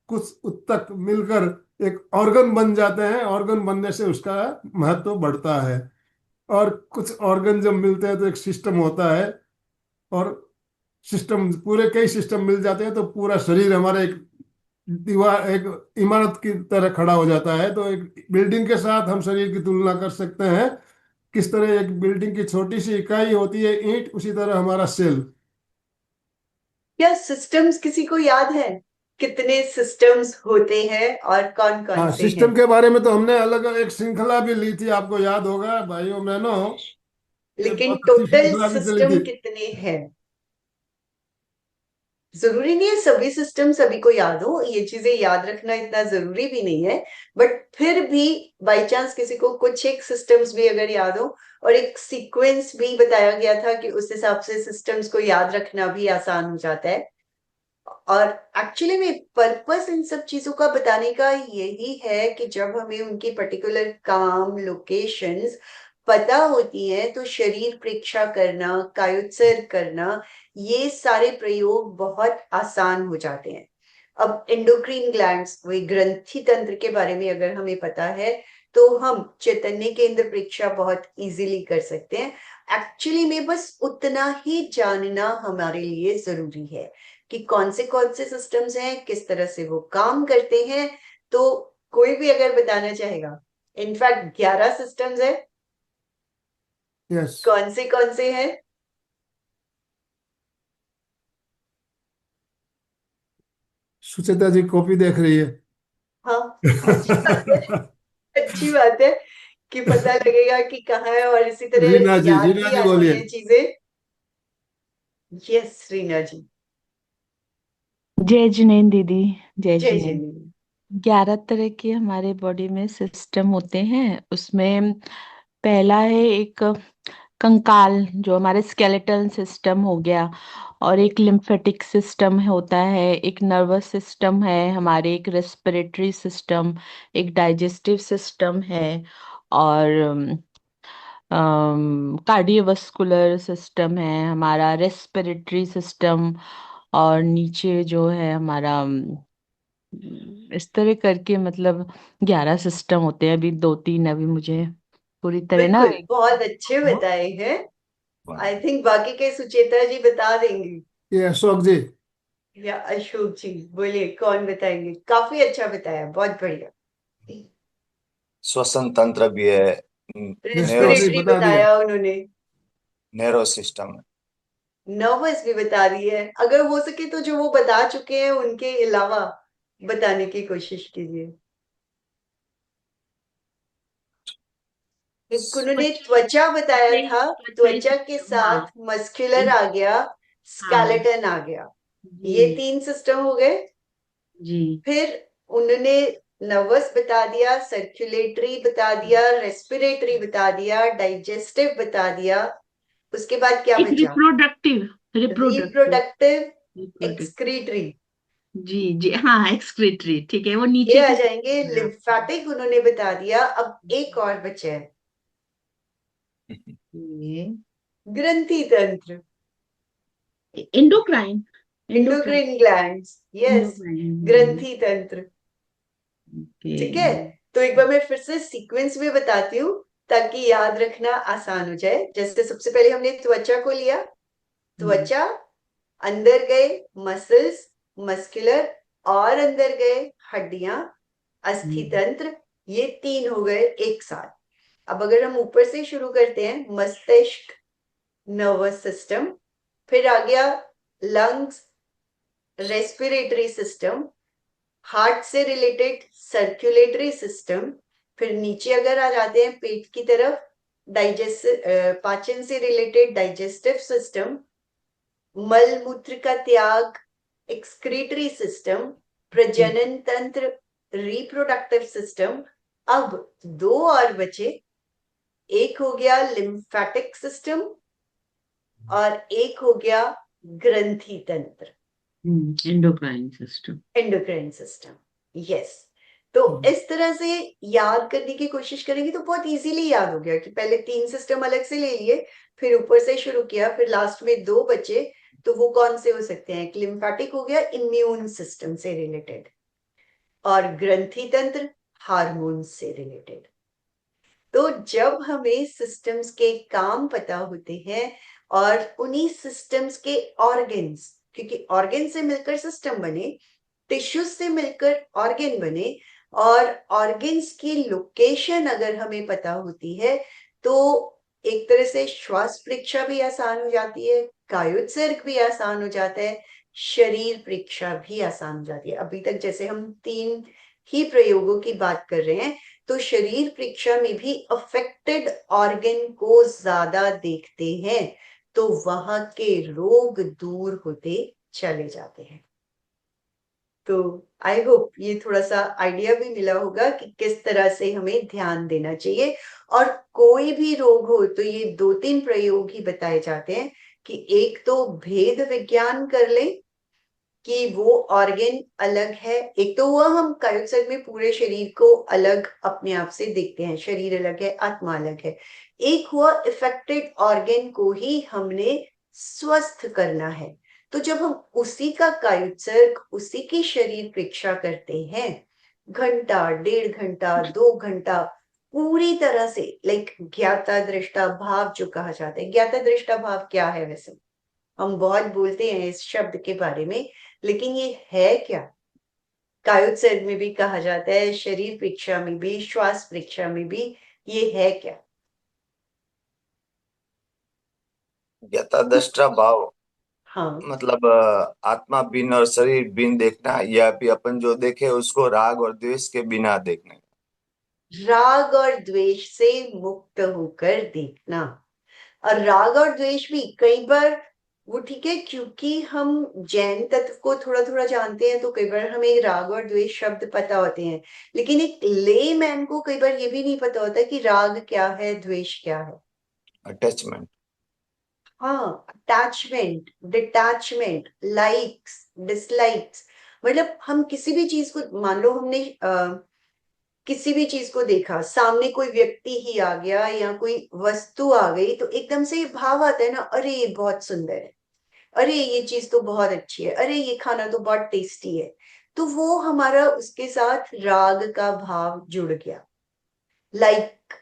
कुछ उत्तक मिलकर एक ऑर्गन बन जाते हैं, ऑर्गन बनने से उसका महत्व बढ़ता है। और कुछ ऑर्गन जब मिलते हैं तो एक सिस्टम होता है, और सिस्टम पूरे कई सिस्टम मिल जाते हैं तो पूरा शरीर हमारा एक दीवार, एक इमारत की तरह खड़ा हो जाता है। तो एक बिल्डिंग के साथ हम शरीर की तुलना कर सकते हैं। किस तरह एक बिल्डिंग की छोटी सी इकाई होती है ईंट, उसी तरह हमारा सेल। क्या सिस्टम्स किसी को याद है? कितने सिस्टम्स होते हैं और कौन कौन हाँ, से हैं? सिस्टम के बारे में तो हमने अलग एक श्रृंखला भी ली थी, आपको याद होगा भाइयों बहनों, ये लेकिन बहुत अच्छी टोटल श्रृंखला भी चली सिस्टम थी। कितने हैं? जरूरी नहीं है सभी सिस्टम सभी को याद हो, ये चीजें याद रखना इतना जरूरी भी नहीं है। बट फिर भी बाय चांस किसी को कुछ एक सिस्टम्स भी अगर याद हो, और एक सीक्वेंस भी बताया गया था कि उस हिसाब से सिस्टम्स को याद रखना भी आसान हो जाता है। और एक्चुअली में पर्पस इन सब चीजों का बताने का यही है कि जब हमें उनकी पर्टिकुलर काम लोकेशंस पता होती हैं तो शरीर प्रेक्षा करना, कायोत्सर्ग करना, ये सारे प्रयोग बहुत आसान हो जाते हैं। अब एंडोक्रीन ग्लैंड्स, वही ग्रंथि तंत्र के बारे में अगर हमें पता है तो हम चैतन्य केंद्र प्रेक्षा बहुत इजीली कर सकते हैं। एक्चुअली में बस उतना ही जानना हमारे लिए जरूरी है कि कौन से सिस्टम्स हैं, किस तरह से वो काम करते हैं। तो कोई भी अगर बताना चाहेगा, इनफैक्ट 11 सिस्टम्स है। यस। कौन से हैं? सुचेता जी कॉपी देख रही है। हाँ, अच्छी बात है, अच्छी बात है कि पता लगेगा कि कहाँ है, और इसी तरह याद रीना भी जी आती बोलिए। है चीजें। यस रीना जी। जय जिनेन्द्र दीदी। जय जय जिनेन्द्र। जय। 11 तरह के हमारे बॉडी में सिस्टम होते हैं। उसमें पहला है एक कंकाल, जो हमारे स्केलेटल सिस्टम हो गया, और एक लिम्फेटिक सिस्टम होता है, एक नर्वस सिस्टम है हमारे, एक रेस्पिरेटरी सिस्टम, एक डाइजेस्टिव सिस्टम है, और कार्डियोवास्कुलर सिस्टम है हमारा, रेस्पिरेटरी सिस्टम, और नीचे जो है हमारा इस तरह करके, मतलब 11 सिस्टम होते हैं। अभी 2-3 अभी मुझे पूरी तरह ना बिल्कुल, बहुत अच्छे बताए हैं। आई थिंक बाकी के सुचेता जी बता देंगे, ये अशोक जी। या अशोक जी। बोलिए कौन बताएंगे? काफी अच्छा बताया, बहुत बढ़िया। श्वसन तंत्र भी है, नेरो रेस्पिरेटरी रेस्पिरेटरी बता दिया। बताया उन्होंने, नेरो सिस्टम है। नर्वस भी बता दी है। अगर हो सके तो जो वो बता चुके हैं उनके अलावा बताने की कोशिश कीजिए। एक उन्होंने त्वचा बताया था, त्वचा के हाँ। साथ मस्कुलर आ गया, हाँ स्केलेटन आ गया, ये जी 3 सिस्टम हो गए। जी। फिर उन्होंने नर्वस बता दिया, सर्कुलेटरी बता दिया, रेस्पिरेटरी बता दिया, डाइजेस्टिव बता दिया। उसके बाद क्या एक बचा? Reproductive, reproductive, reproductive, reproductive. Excretory. जी जी, हाँ एक्सक्रीटरी, ठीक है, वो ये नीचे आ की। जाएंगे। लिम्फेटिक उन्होंने बता दिया। अब एक और बचा है, ये ग्रंथि तंत्र, endocrine, endocrine, endocrine glands. Yes, endocrine. ग्रंथि तंत्र। ओके। ठीक है, तो एक बार मैं फिर से सीक्वेंस में बताती हूँ ताकि याद रखना आसान हो जाए। जैसे सबसे पहले हमने त्वचा को लिया, त्वचा, अंदर गए मसल्स, मस्कुलर, और अंदर गए हड्डियां, अस्थि तंत्र। ये 3 हो गए एक साथ। अब अगर हम ऊपर से शुरू करते हैं, मस्तिष्क, नर्वस सिस्टम, फिर आ गया लंग्स, रेस्पिरेटरी सिस्टम, हार्ट से रिलेटेड सर्कुलेटरी सिस्टम, फिर नीचे अगर आ जाते हैं पेट की तरफ, डाइजेस्ट पाचन से रिलेटेड डाइजेस्टिव सिस्टम, मल मूत्र का त्याग, एक्सक्रीटरी सिस्टम, प्रजनन तंत्र, रिप्रोडक्टिव सिस्टम। अब 2 और बचे, एक हो गया लिम्फेटिक सिस्टम और एक हो गया ग्रंथि तंत्र, endocrine system. Endocrine system. Yes, तो इस तरह से याद करने की कोशिश करेंगे तो बहुत इजीली याद हो गया कि पहले 3 सिस्टम अलग से ले लिए, फिर ऊपर से शुरू किया, फिर लास्ट में 2 बचे। तो वो कौन से हो सकते हैं? एक लिम्फेटिक हो गया, इम्यून सिस्टम से रिलेटेड। और ग्रंथि तंत्र हार्मोन से रिलेटेड। तो जब हमें सिस्टम्स के काम पता होते हैं और उन्हीं सिस्टम्स के ऑर्गन्स, क्योंकि ऑर्गन से मिलकर सिस्टम बने, टिश्यूज से मिलकर ऑर्गन बने, और ऑर्गन्स की लोकेशन अगर हमें पता होती है तो एक तरह से श्वास परीक्षा भी आसान हो जाती है, कायोत्सर्ग भी आसान हो जाता है, शरीर परीक्षा भी आसान हो जाती है। अभी तक जैसे हम 3 ही प्रयोगों की बात कर रहे हैं, तो शरीर परीक्षा में भी अफेक्टेड ऑर्गन को ज्यादा देखते हैं तो वहां के रोग दूर होते चले जाते हैं। तो आई होप ये थोड़ा सा आइडिया भी मिला होगा कि किस तरह से हमें ध्यान देना चाहिए। और कोई भी रोग हो तो ये 2-3 प्रयोग ही बताए जाते हैं कि एक तो भेद विज्ञान कर ले कि वो ऑर्गन अलग है। एक तो हुआ हम कायोत्सर्ग में पूरे शरीर को अलग अपने आप से देखते हैं, शरीर अलग है, आत्मा अलग है। एक हुआ इफेक्टेड ऑर्गन को ही हमने स्वस्थ करना है। तो जब हम उसी का कायोत्सर्ग, उसी की शरीर परीक्षा करते हैं, घंटा, 1.5 घंटा, 2 घंटा, पूरी तरह से लाइक ज्ञाता दृष्टा भाव जो कहा जाता है। ज्ञाता दृष्टा भाव क्या है? वैसे हम बहुत बोलते हैं इस शब्द के बारे में, लेकिन ये है क्या? कायोत्सर्ग में भी कहा जाता है, शरीर परीक्षा में भी, श्वास परीक्षा में भी, ये है क्या? ज्ञाता दृष्टा भाव हाँ, मतलब आत्मा बिन और शरीर बिन देखना, या फिर अपन जो देखे उसको राग और द्वेष के बिना देखने। राग और द्वेष से मुक्त होकर देखना। और राग और द्वेष भी कई बार वो ठीक है, क्योंकि हम जैन तत्व को थोड़ा थोड़ा जानते हैं तो कई बार हमें राग और द्वेष शब्द पता होते हैं, लेकिन एक ले मैन को कई बार ये भी नहीं पता होता कि राग क्या है, द्वेष क्या है। अटैचमेंट। हाँ, अटैचमेंट, डिटैचमेंट, लाइक्स, डिसलाइक्स। मतलब हम किसी भी चीज को, मान लो हमने किसी भी चीज को देखा, सामने कोई व्यक्ति ही आ गया या कोई वस्तु आ गई, तो एकदम से ये भाव आता है ना, अरे ये बहुत सुंदर है, अरे ये चीज तो बहुत अच्छी है, अरे ये खाना तो बहुत टेस्टी है। तो वो हमारा उसके साथ राग का भाव जुड़ गया। लाइक,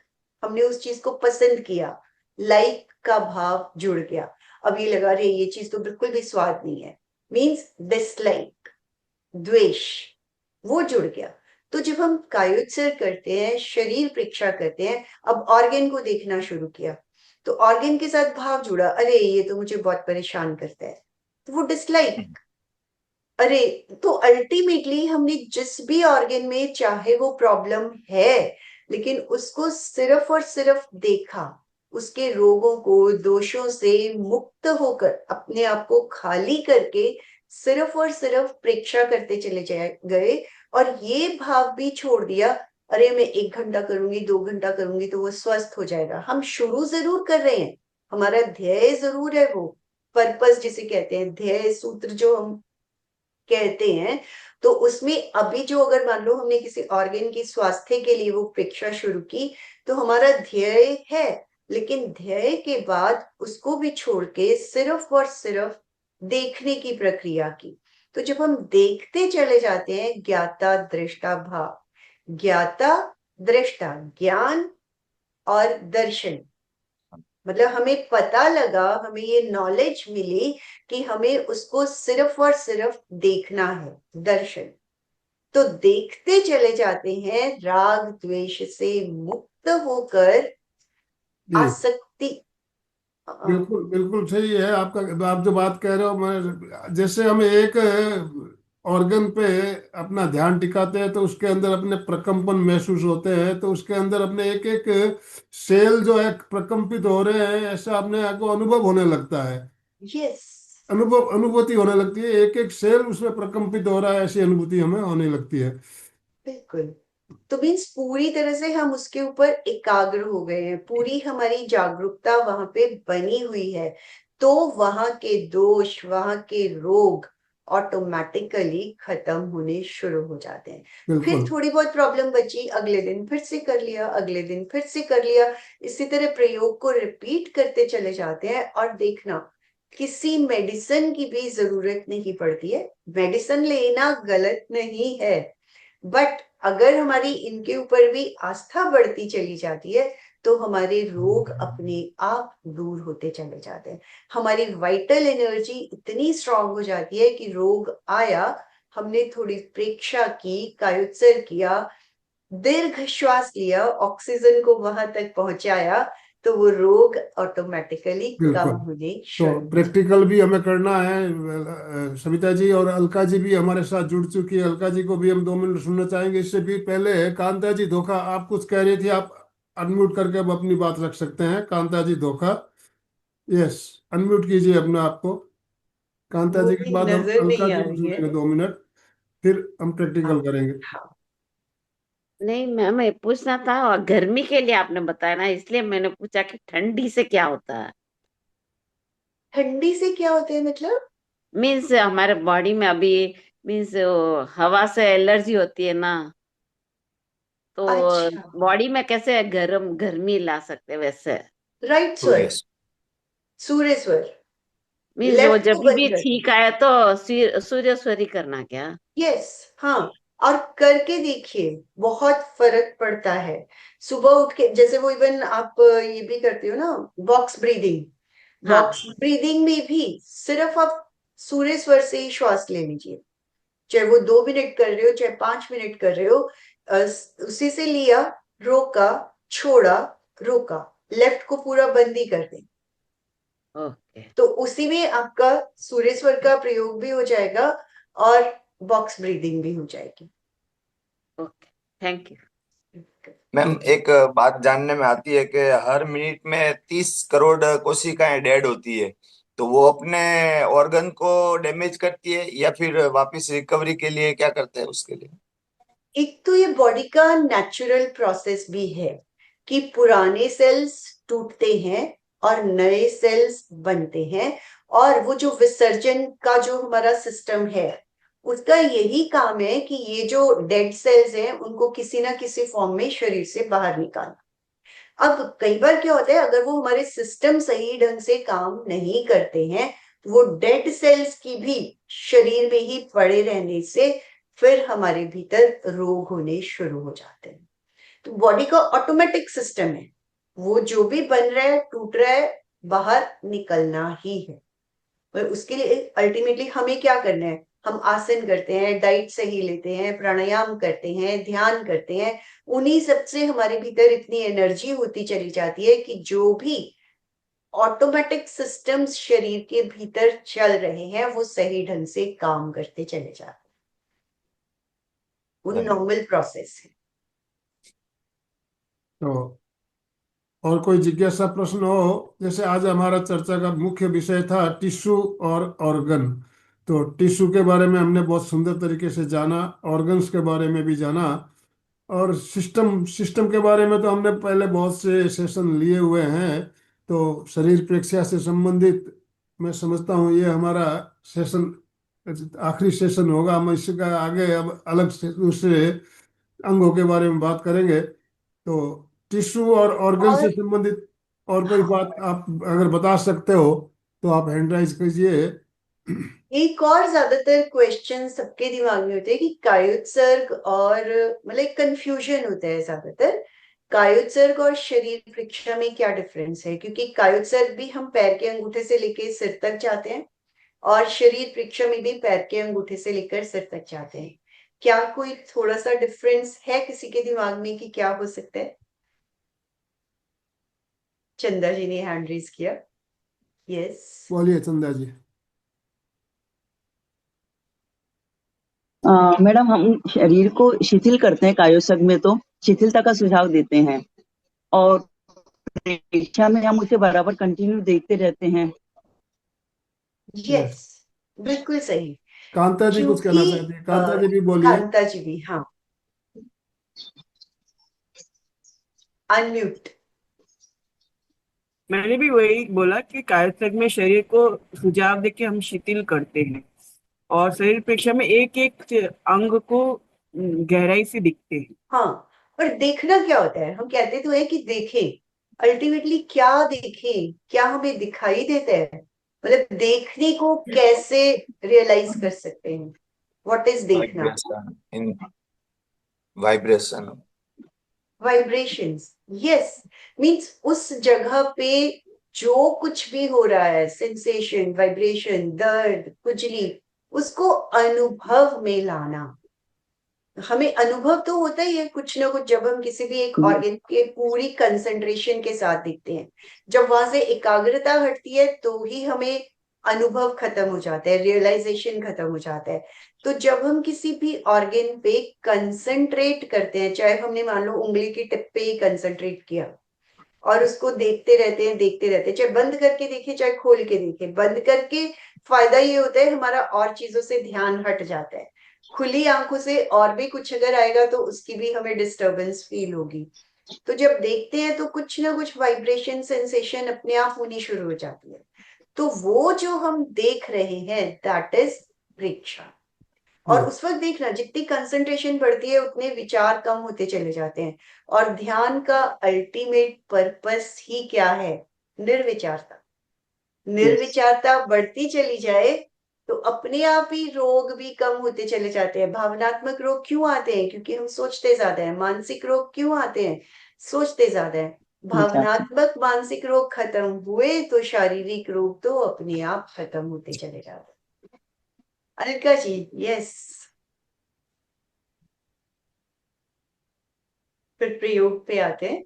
हमने उस चीज को पसंद किया, लाइक का भाव जुड़ गया। अब ये लगा रहे ये चीज तो बिल्कुल भी स्वाद नहीं है, मीन्स डिसलाइक, द्वेष, वो जुड़ गया। तो जब हम कायोत्सर्ग करते हैं, शरीर परीक्षा करते हैं, अब ऑर्गन को देखना शुरू किया, तो ऑर्गन के साथ भाव जुड़ा, अरे ये तो मुझे बहुत परेशान करता है, तो वो डिसलाइक। अरे, तो अल्टीमेटली हमने जिस भी ऑर्गन में, चाहे वो प्रॉब्लम है, लेकिन उसको सिर्फ और सिर्फ देखा, उसके रोगों को, दोषों से मुक्त होकर, अपने आप को खाली करके सिर्फ और सिर्फ परीक्षा करते चले जाए गए, और ये भाव भी छोड़ दिया, अरे मैं 1 घंटा करूंगी, 2 घंटा करूंगी तो वो स्वस्थ हो जाएगा। हम शुरू जरूर कर रहे हैं, हमारा ध्येय जरूर है, वो पर्पस जिसे कहते हैं, ध्येय सूत्र जो हम कहते हैं, तो उसमें अभी जो, अगर मान लो हमने किसी ऑर्गन की स्वास्थ्य के लिए वो परीक्षा शुरू की, तो हमारा ध्येय है, लेकिन ध्येय के बाद उसको भी छोड़ के सिर्फ और सिर्फ देखने की प्रक्रिया की। तो जब हम देखते चले जाते हैं, ज्ञाता दृष्टा भाव, ज्ञाता दृष्टा, ज्ञान और दर्शन, मतलब हमें पता लगा, हमें ये नॉलेज मिली कि हमें उसको सिर्फ और सिर्फ देखना है, दर्शन। तो देखते चले जाते हैं, राग द्वेष से मुक्त होकर जी, आसक्ति। बिल्कुल बिल्कुल सही है आपका। आप जो बात कह रहे हो, मैं जैसे हम एक ऑर्गन पे अपना ध्यान टिकाते हैं तो उसके अंदर अपने प्रकंपन महसूस होते हैं, तो उसके अंदर अपने एक एक सेल जो है प्रकंपित हो रहे हैं, ऐसा अपने को अनुभव होने लगता है। यस, अनुभूति होने लगती है, एक एक सेल उसमें प्रकंपित हो रहा है, ऐसी अनुभूति हमें होने लगती है। बिल्कुल। तो मीन्स पूरी तरह से हम उसके ऊपर एकाग्र हो गए हैं, पूरी हमारी जागरूकता वहां पे बनी हुई है, तो वहां के दोष, वहां के रोग ऑटोमेटिकली खत्म होने शुरू हो जाते हैं। फिर बिल्कुल। थोड़ी बहुत प्रॉब्लम बची, अगले दिन फिर से कर लिया, अगले दिन फिर से कर लिया, इसी तरह प्रयोग को रिपीट करते चले जाते हैं। और देखना, किसी मेडिसिन की भी जरूरत नहीं पड़ती है, मेडिसिन लेना गलत नहीं है, बट अगर हमारी इनके ऊपर भी आस्था बढ़ती चली जाती है तो हमारे रोग अपने आप दूर होते चले जाते हैं। हमारी वाइटल एनर्जी इतनी स्ट्रांग हो जाती है कि रोग आया, हमने थोड़ी प्रेक्षा की, कायोत्सर्ग किया, दीर्घ श्वास लिया, ऑक्सीजन को वहां तक पहुंचाया, तो वो रोग ऑटोमेटिकली कम बिल्कुल। होने तो शुरू हो जाते प्रैक्टिकल भी हमें करना है। सविता जी और अलका जी भी हमारे साथ जुड़ चुकी है। अलका जी को भी हम 2 मिनट सुनना चाहेंगे। इससे भी पहले कांता जी धोखा, आप कुछ कह रही थी, आप अनम्यूट करके अब अपनी बात रख सकते हैं। कांता जी धोखा, यस, अनम्यूट कीजिए अपने आप को। हैं। कांता वो जी के भी बाद हम नजर अलका नहीं जी आ को रही है। सुनेंगे 2 मिनट, फिर हम हाँ प्रैक्टिकल करेंगे। हाँ। नहीं मैम, मैं पूछना था, और गर्मी के लिए आपने बताया ना, इसलिए मैंने पूछा कि ठंडी से क्या होता है। ठंडी से क्या होते हैं मतलब? मीन्स हमारे बॉडी में अभी, मीन्स हवा से एलर्जी होती है ना, तो अच्छा, बॉडी में कैसे गर्मी ला सकते हैं वैसे। राइट सूर्य स्वर, सूर्य स्वर। मीन्स वो लेफ्ट जब को बंद भी कर दो। छींक आए तो सूर्य स्वरी करना क्या। यस, हाँ। और करके देखिए, बहुत फर्क पड़ता है। सुबह उठ के, जैसे वो इवन आप ये भी करते हो ना, बॉक्स ब्रीदिंग। हाँ। बॉक्स ब्रीदिंग में भी सिर्फ आप सूर्य स्वर से ही श्वास ले लीजिए। चाहे वो 2 मिनट कर रहे हो, चाहे 5 मिनट कर रहे हो, उसी से लिया, रोका, छोड़ा, रोका, लेफ्ट को पूरा बंद ही कर दें। ओके। तो उसी में आपका सूर्य स्वर का प्रयोग भी हो जाएगा और बॉक्स ब्रीदिंग भी हो जाएगी। Okay, thank you. मैम एक बात जानने में आती है कि हर मिनट में 30 करोड़ कोशिकाएं डेड होती है, तो वो अपने ऑर्गन को डैमेज करती है या फिर वापस रिकवरी के लिए क्या करते हैं उसके लिए? एक तो ये बॉडी का नेचुरल प्रोसेस भी है कि पुराने सेल्स टूटते हैं और नए सेल्स बनते हैं, और वो जो विसर्जन का जो हमारा सिस्टम है, उसका यही काम है कि ये जो डेड सेल्स हैं उनको किसी ना किसी फॉर्म में शरीर से बाहर निकालना। अब कई बार क्या होता है, अगर वो हमारे सिस्टम सही ढंग से काम नहीं करते हैं, तो वो डेड सेल्स की भी शरीर में ही पड़े रहने से फिर हमारे भीतर रोग होने शुरू हो जाते हैं। तो बॉडी का ऑटोमेटिक सिस्टम है, वो जो भी बन रहा है, टूट रहा है, बाहर निकलना ही है। और उसके लिए अल्टीमेटली हमें क्या करना है? हम आसन करते हैं, डाइट सही लेते हैं, प्राणायाम करते हैं, ध्यान करते हैं। उन्हीं सबसे हमारे भीतर इतनी एनर्जी होती चली जाती है कि जो भी ऑटोमेटिक सिस्टम्स शरीर के भीतर चल रहे हैं वो सही ढंग से काम करते चले जाते हैं। वो धन्यवाद। नॉर्मल प्रोसेस है। तो और कोई जिज्ञासा प्रश्न हो? जैसे आज हमारा चर्चा का मुख्य विषय था टिश्यू और ऑर्गन। तो टिश्यू के बारे में हमने बहुत सुंदर तरीके से जाना, ऑर्गन्स के बारे में भी जाना, और सिस्टम सिस्टम के बारे में तो हमने पहले बहुत से सेशन लिए हुए हैं। तो शरीर प्रेक्षया से संबंधित मैं समझता हूँ ये हमारा सेशन आखिरी सेशन होगा। हम इसका आगे अब अलग से दूसरे अंगों के बारे में बात करेंगे। तो टिश्यू और ऑर्गन से और संबंधित और कोई हाँ, बात आप अगर बता सकते हो तो आप हैंड राइज कीजिए। एक और ज्यादातर क्वेश्चन सबके दिमाग में होते हैं कि कायोत्सर्ग और, मतलब कंफ्यूजन होता है ज्यादातर, कायोत्सर्ग और शरीर परीक्षा में क्या डिफरेंस है? क्योंकि कायोत्सर्ग भी हम पैर के अंगूठे से लेकर सिर तक जाते हैं, और शरीर परीक्षा में भी पैर के अंगूठे से लेकर सिर तक जाते हैं। क्या कोई थोड़ा सा डिफरेंस है किसी के दिमाग में कि क्या हो सकता है? चंदा जी ने हैंड रेज किया। यस। बोलिए चंदा जी। मैडम, हम शरीर को शिथिल करते हैं कायोसर्ग में, तो शिथिलता का सुझाव देते हैं, और परीक्षा में हम उसे बराबर कंटिन्यू देखते रहते हैं। यस, बिल्कुल सही। कांता जी कुछ क्योंकि कहना चाहती है, कांता जी भी बोलिए। कांता जी भी, हाँ, अनम्यूट। मैंने भी वही बोला कि कायस्थक में शरीर को सुझाव देके हम शिथिल करते हैं, और शरीर प्रेक्षा में एक एक अंग को गहराई से दिखते हैं। हाँ, पर देखना क्या होता है? हम कहते तो है कि देखें, अल्टीमेटली क्या देखें? क्या हमें दिखाई देता है? मतलब देखने को कैसे रियलाइज कर सकते हैं? व्हाट इज देखना? आज्ञा इन वाइब्रेशन। वाइब्रेशंस, यस, मीन्स उस जगह पे जो कुछ भी हो रहा है, सेंसेशन, वाइब्रेशन, दर्द, खुजली, उसको अनुभव में लाना। हमें अनुभव तो होता ही है कुछ ना कुछ जब हम किसी भी एक ऑर्गन के पूरी कंसंट्रेशन के साथ देखते हैं। जब वहां से एकाग्रता हटती है तो ही हमें अनुभव खत्म हो जाता है, रियलाइजेशन खत्म हो जाता है। तो जब हम किसी भी ऑर्गन पे कंसंट्रेट करते हैं, चाहे हमने मान लो उंगली की टिप पे ही कंसंट्रेट किया और उसको देखते रहते हैं, चाहे बंद करके देखें चाहे खोल के देखें, बंद करके फायदा ये होता है हमारा और चीजों से ध्यान हट जाता है। खुली आंखों से और भी कुछ अगर आएगा तो उसकी भी हमें डिस्टरबेंस फील होगी। तो जब देखते हैं तो कुछ ना कुछ वाइब्रेशन, सेंसेशन अपने आप होनी शुरू हो जाती है। तो वो जो हम देख रहे हैं दैट इज प्रेक्षा। और उस वक्त देखना जितनी कंसंट्रेशन बढ़ती है उतने विचार कम होते चले जाते हैं। और ध्यान का अल्टीमेट पर्पस ही क्या है? निर्विचारता। निर्विचारता बढ़ती चली जाए तो अपने आप ही रोग भी कम होते चले जाते हैं। भावनात्मक रोग क्यों आते हैं? क्योंकि हम सोचते ज्यादा है। मानसिक रोग क्यों आते हैं? सोचते ज्यादा है। भावनात्मक मानसिक रोग खत्म हुए तो शारीरिक रोग तो अपने आप खत्म होते चले जाते हैं। अलका जी, यस, फिर प्रयोग पे आते हैं।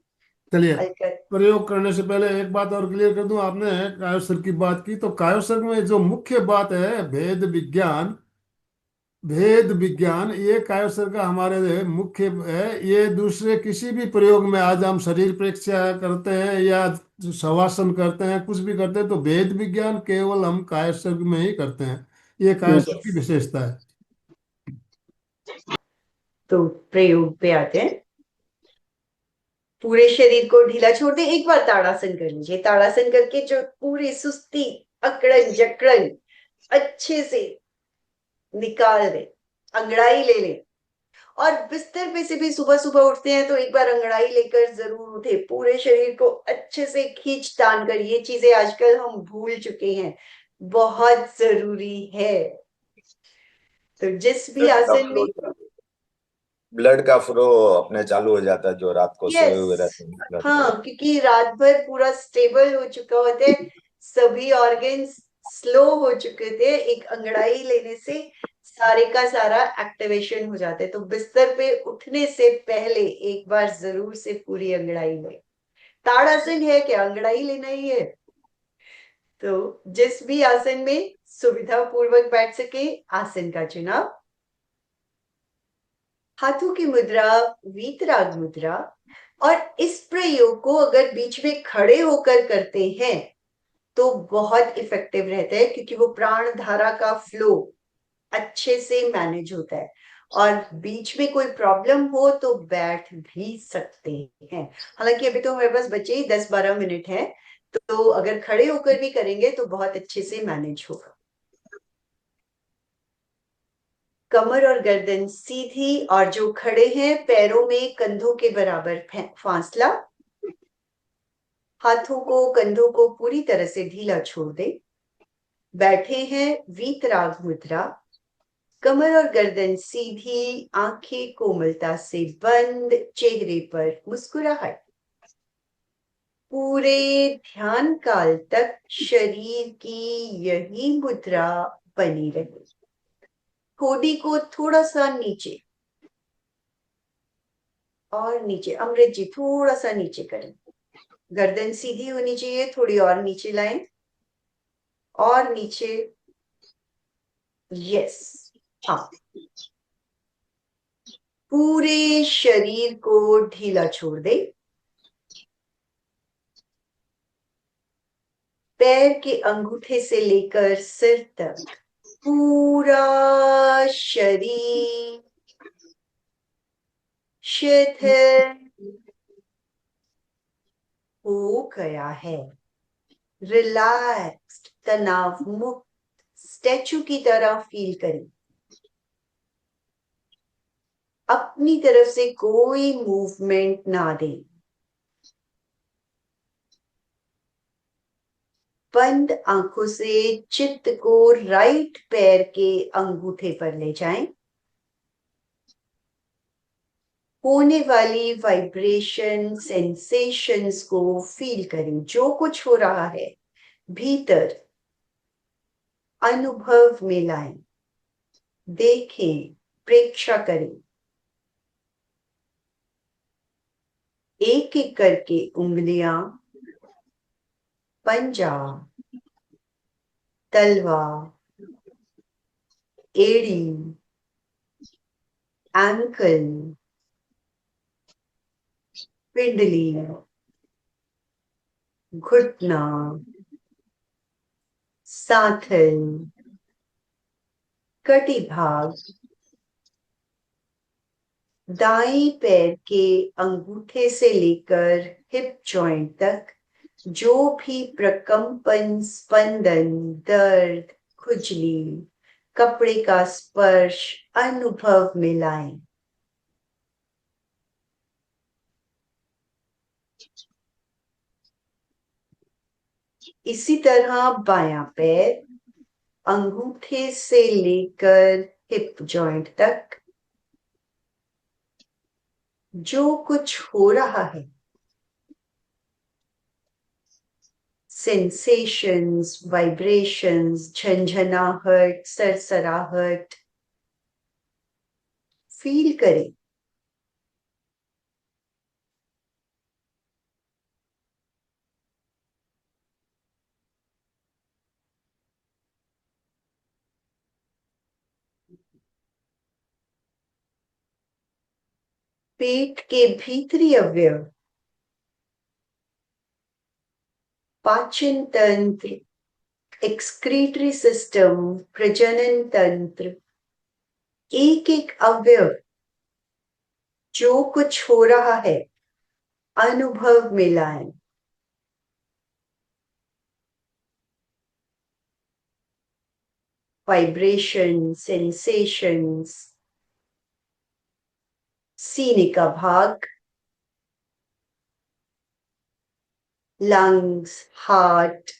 चलिए, अलका, प्रयोग करने से पहले एक बात और क्लियर कर दूं। आपने कायोसर्ग की बात की, तो कायोसर्ग में जो मुख्य बात है भेद विज्ञान, भेद विज्ञान, ये कायोसर्ग का हमारे मुख्य है। ये दूसरे किसी भी प्रयोग में आज हम शरीर परीक्षा करते हैं या शवासन करते हैं, कुछ भी करते हैं, तो भेद विज्ञान केवल हम कायोसर्ग में ही करते हैं। ये कायोसर्ग की यस, विशेषता है। तो प्रयोग पे आते हैं। पूरे शरीर को ढीला छोड़ दे, एक बार ताड़ासन कर लीजिए। ताड़ासन करके जो पूरी सुस्ती, अकड़न जकड़न अच्छे से निकाल दे, अंगड़ाई ले ले। और बिस्तर पे से भी सुबह सुबह उठते हैं तो एक बार अंगड़ाई लेकर जरूर उठे। पूरे शरीर को अच्छे से खींच तान कर, ये चीजें आजकल हम भूल चुके हैं, बहुत जरूरी है। तो जिस भी आसन में, ब्लड का फ्लो अपने चालू हो जाता है, जो रात को सोए यस, हुए रहते हैं blood का। हाँ, क्योंकि रात भर पूरा स्टेबल हो चुका होता है, सभी ऑर्गन्स स्लो हो चुके थे, एक अंगड़ाई लेने से सारे का सारा एक्टिवेशन हो जाता है। तो बिस्तर पे उठने से पहले एक बार जरूर से पूरी अंगड़ाई ले। ताड़ासन है क्या? अंगड़ाई लेना ही है। तो जिस भी आसन में सुविधा पूर्वक बैठ सके, आसन का चुनाव। हाथों की मुद्रा वीतराग मुद्रा। और इस प्रयोग को अगर बीच में खड़े होकर करते हैं तो बहुत इफेक्टिव रहता है, क्योंकि वो प्राण धारा का फ्लो अच्छे से मैनेज होता है। और बीच में कोई प्रॉब्लम हो तो बैठ भी सकते हैं। हालांकि अभी तो हमारे पास बचे ही 10-12 मिनट है, तो अगर खड़े होकर भी करेंगे तो बहुत अच्छे से मैनेज होगा। कमर और गर्दन सीधी, और जो खड़े हैं पैरों में कंधों के बराबर फासला। हाथों को, कंधों को पूरी तरह से ढीला छोड़ दे। बैठे हैं वीतराग मुद्रा। कमर और गर्दन सीधी, आंखें कोमलता से बंद, चेहरे पर मुस्कुराहट। पूरे ध्यान काल तक शरीर की यही मुद्रा बनी रहे। ठोड़ी को थोड़ा सा नीचे और नीचे, अमृत जी थोड़ा सा नीचे करें। गर्दन सीधी होनी चाहिए, थोड़ी और नीचे लाएं, और नीचे, यस, हाँ। पूरे शरीर को ढीला छोड़ दे। पैर के अंगूठे से लेकर सिर तक पूरा शरीर शिथिल हो गया है। रिलैक्स्ड, तनाव मुक्त स्टैचू की तरह फील करें। अपनी तरफ से कोई मूवमेंट ना दें। बंद आंखों से चित्त को राइट पैर के अंगूठे पर ले जाएं। होने वाली वाइब्रेशन सेंसेशंस को फील करें। जो कुछ हो रहा है भीतर अनुभव में लाएं, देखें, प्रेक्षा करें। एक एक करके उंगलियां, पंजा, तलवा, एड़ी, एंकल, पिंडली, घुटना, सांथल, कटी भाग, दाएं पैर के अंगूठे से लेकर हिप जॉइंट तक जो भी प्रकंपन, स्पंदन, दर्द, खुजली, कपड़े का स्पर्श अनुभव में लाएं। इसी तरह बायां पैर अंगूठे से लेकर हिप जॉइंट तक जो कुछ हो रहा है, सेंसेशंस, वाइब्रेशंस, झंझनाहट, सरसराहट फील करें। पेट के भीतरी अवयव, पाचन तंत्र, एक्सक्रीटरी सिस्टम, प्रजनन तंत्र, एक एक अवयव जो कुछ हो रहा है अनुभव में लाएं। वाइब्रेशन, सेंसेशंस, सीने का भाग, लंग्स, हार्ट,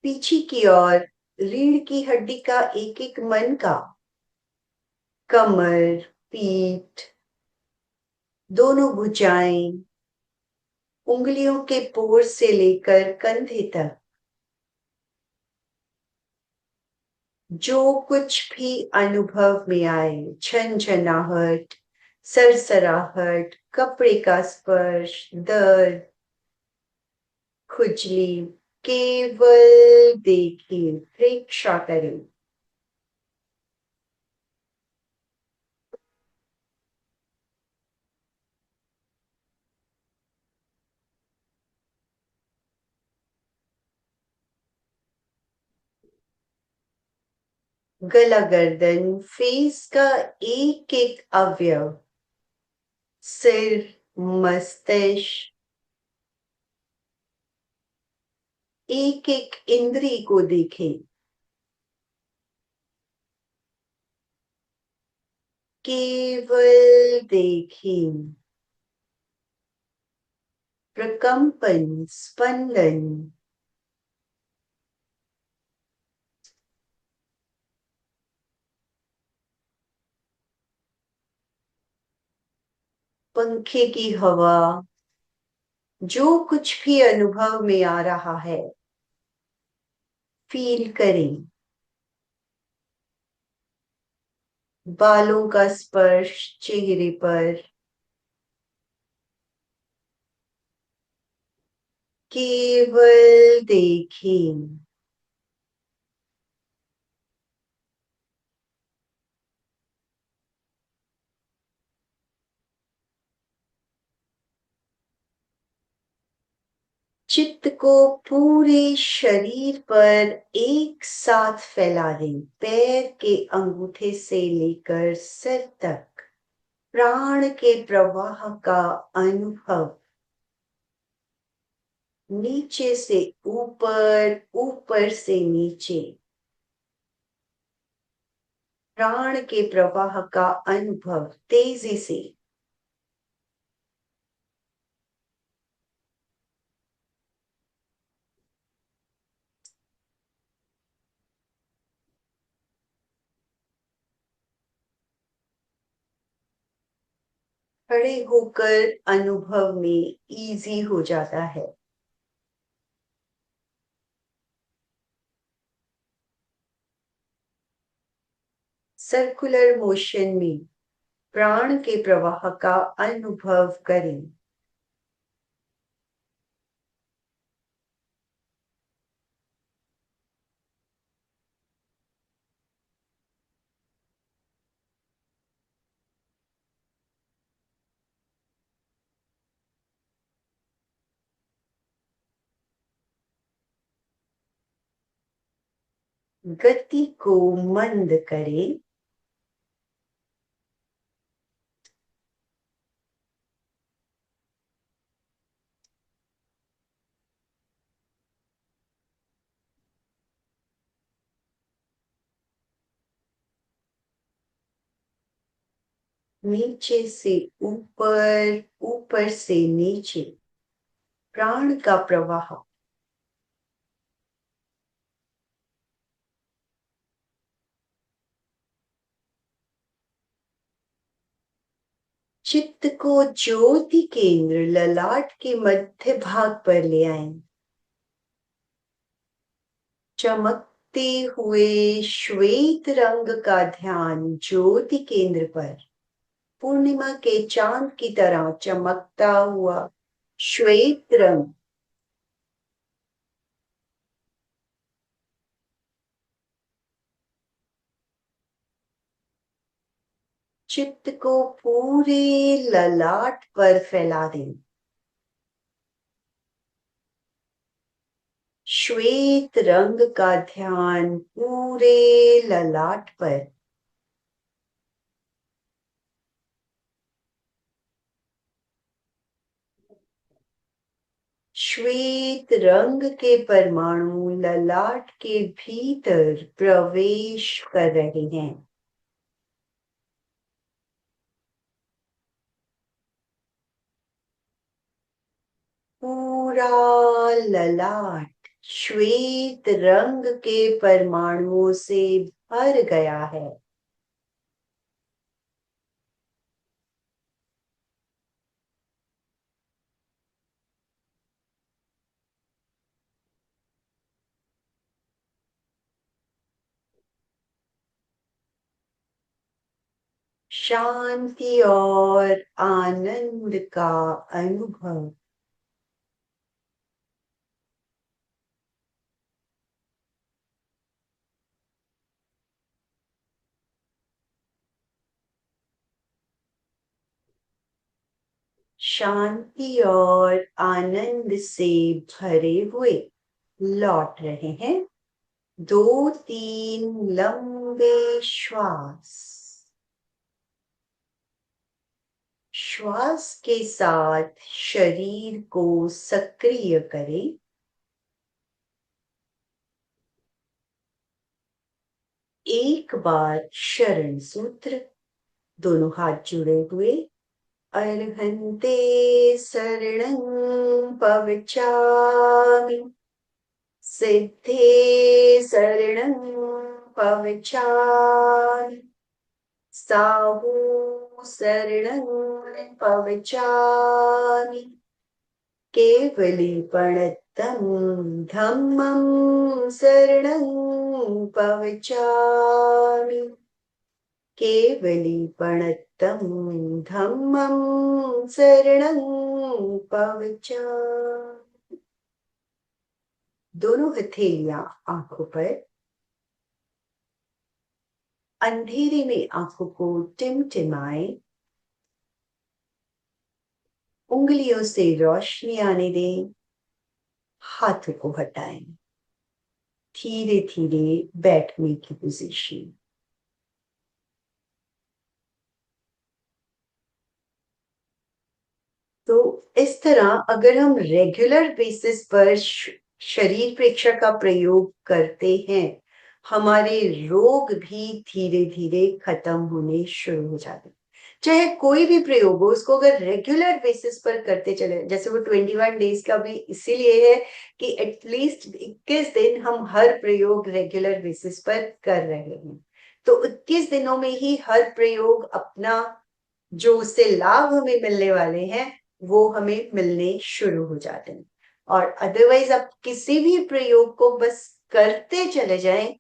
पीछे की ओर रीढ़ की हड्डी का एक एक मन का, कमर, पीठ, दोनों भुजाएं, उंगलियों के पोर से लेकर कंधे तक जो कुछ भी अनुभव में आए, झंझनाहट, सरसराहट, कपड़े का स्पर्श, दर्द, खुजली, केवल देखिए, प्रेक्षा करें। गला, गर्दन, फेस का एक एक अवयव, सिर, मस्तिष्क, एक एक इंद्री को देखें, केवल देखें। प्रकंपन, स्पंदन, पंखे की हवा, जो कुछ भी अनुभव में आ रहा है फील करें। बालों का स्पर्श चेहरे पर, केवल देखें। चित्त को पूरे शरीर पर एक साथ फैला दें, पैर के अंगूठे से लेकर सिर तक प्राण के प्रवाह का अनुभव, नीचे से ऊपर, ऊपर से नीचे, प्राण के प्रवाह का अनुभव तेजी से। खड़े होकर अनुभव में इजी हो जाता है। सर्कुलर मोशन में प्राण के प्रवाह का अनुभव करें। गति को मंद करें। नीचे से ऊपर, ऊपर से नीचे प्राण का प्रवाह। चित्त को ज्योति केंद्र ललाट के मध्य भाग पर ले आए। चमकते हुए श्वेत रंग का ध्यान ज्योति केंद्र पर, पूर्णिमा के चांद की तरह चमकता हुआ श्वेत रंग। चित्त को पूरे ललाट पर फैला दें। श्वेत रंग का ध्यान पूरे ललाट पर। श्वेत रंग के परमाणु ललाट के भीतर प्रवेश कर रहे हैं। पूरा ललाट श्वेत रंग के परमाणुओं से भर गया है। शांति और आनंद का अनुभव। शांति और आनंद से भरे हुए लौट रहे हैं। 2-3 लंबे श्वास। श्वास के साथ शरीर को सक्रिय करें। एक बार शरण सूत्र, दोनों हाथ जुड़े हुए। अर्हन्ते शरणं पवचामि, सिद्धे शरणं पवचामि, साहू शरणं पवचामि, केवलीपणत्तं धम्मं शरणं पवचामि, केवलीपणत्तं धम्मं शरणं पवचामि। दोनों हथेलियां आंखों पर। अंधेरे में आंखों को टिमटिमाए। उंगलियों से रोशनी आने दें। हाथों को हटाएं। धीरे धीरे बैठने की पोजीशन। तो इस तरह अगर हम रेगुलर बेसिस पर शरीर प्रेक्षक का प्रयोग करते हैं, हमारे रोग भी धीरे धीरे खत्म होने शुरू हो जाते हैं। चाहे कोई भी प्रयोग हो, उसको अगर रेगुलर बेसिस पर करते चले, जैसे वो 21 डेज का भी इसीलिए है कि एटलीस्ट 21 दिन हम हर प्रयोग रेगुलर बेसिस पर कर रहे हैं। तो 21 दिनों में ही हर प्रयोग अपना जो उससे लाभ हमें मिलने वाले हैं वो हमें मिलने शुरू हो जाते हैं। और अदरवाइज आप किसी भी प्रयोग को बस करते चले जाएं,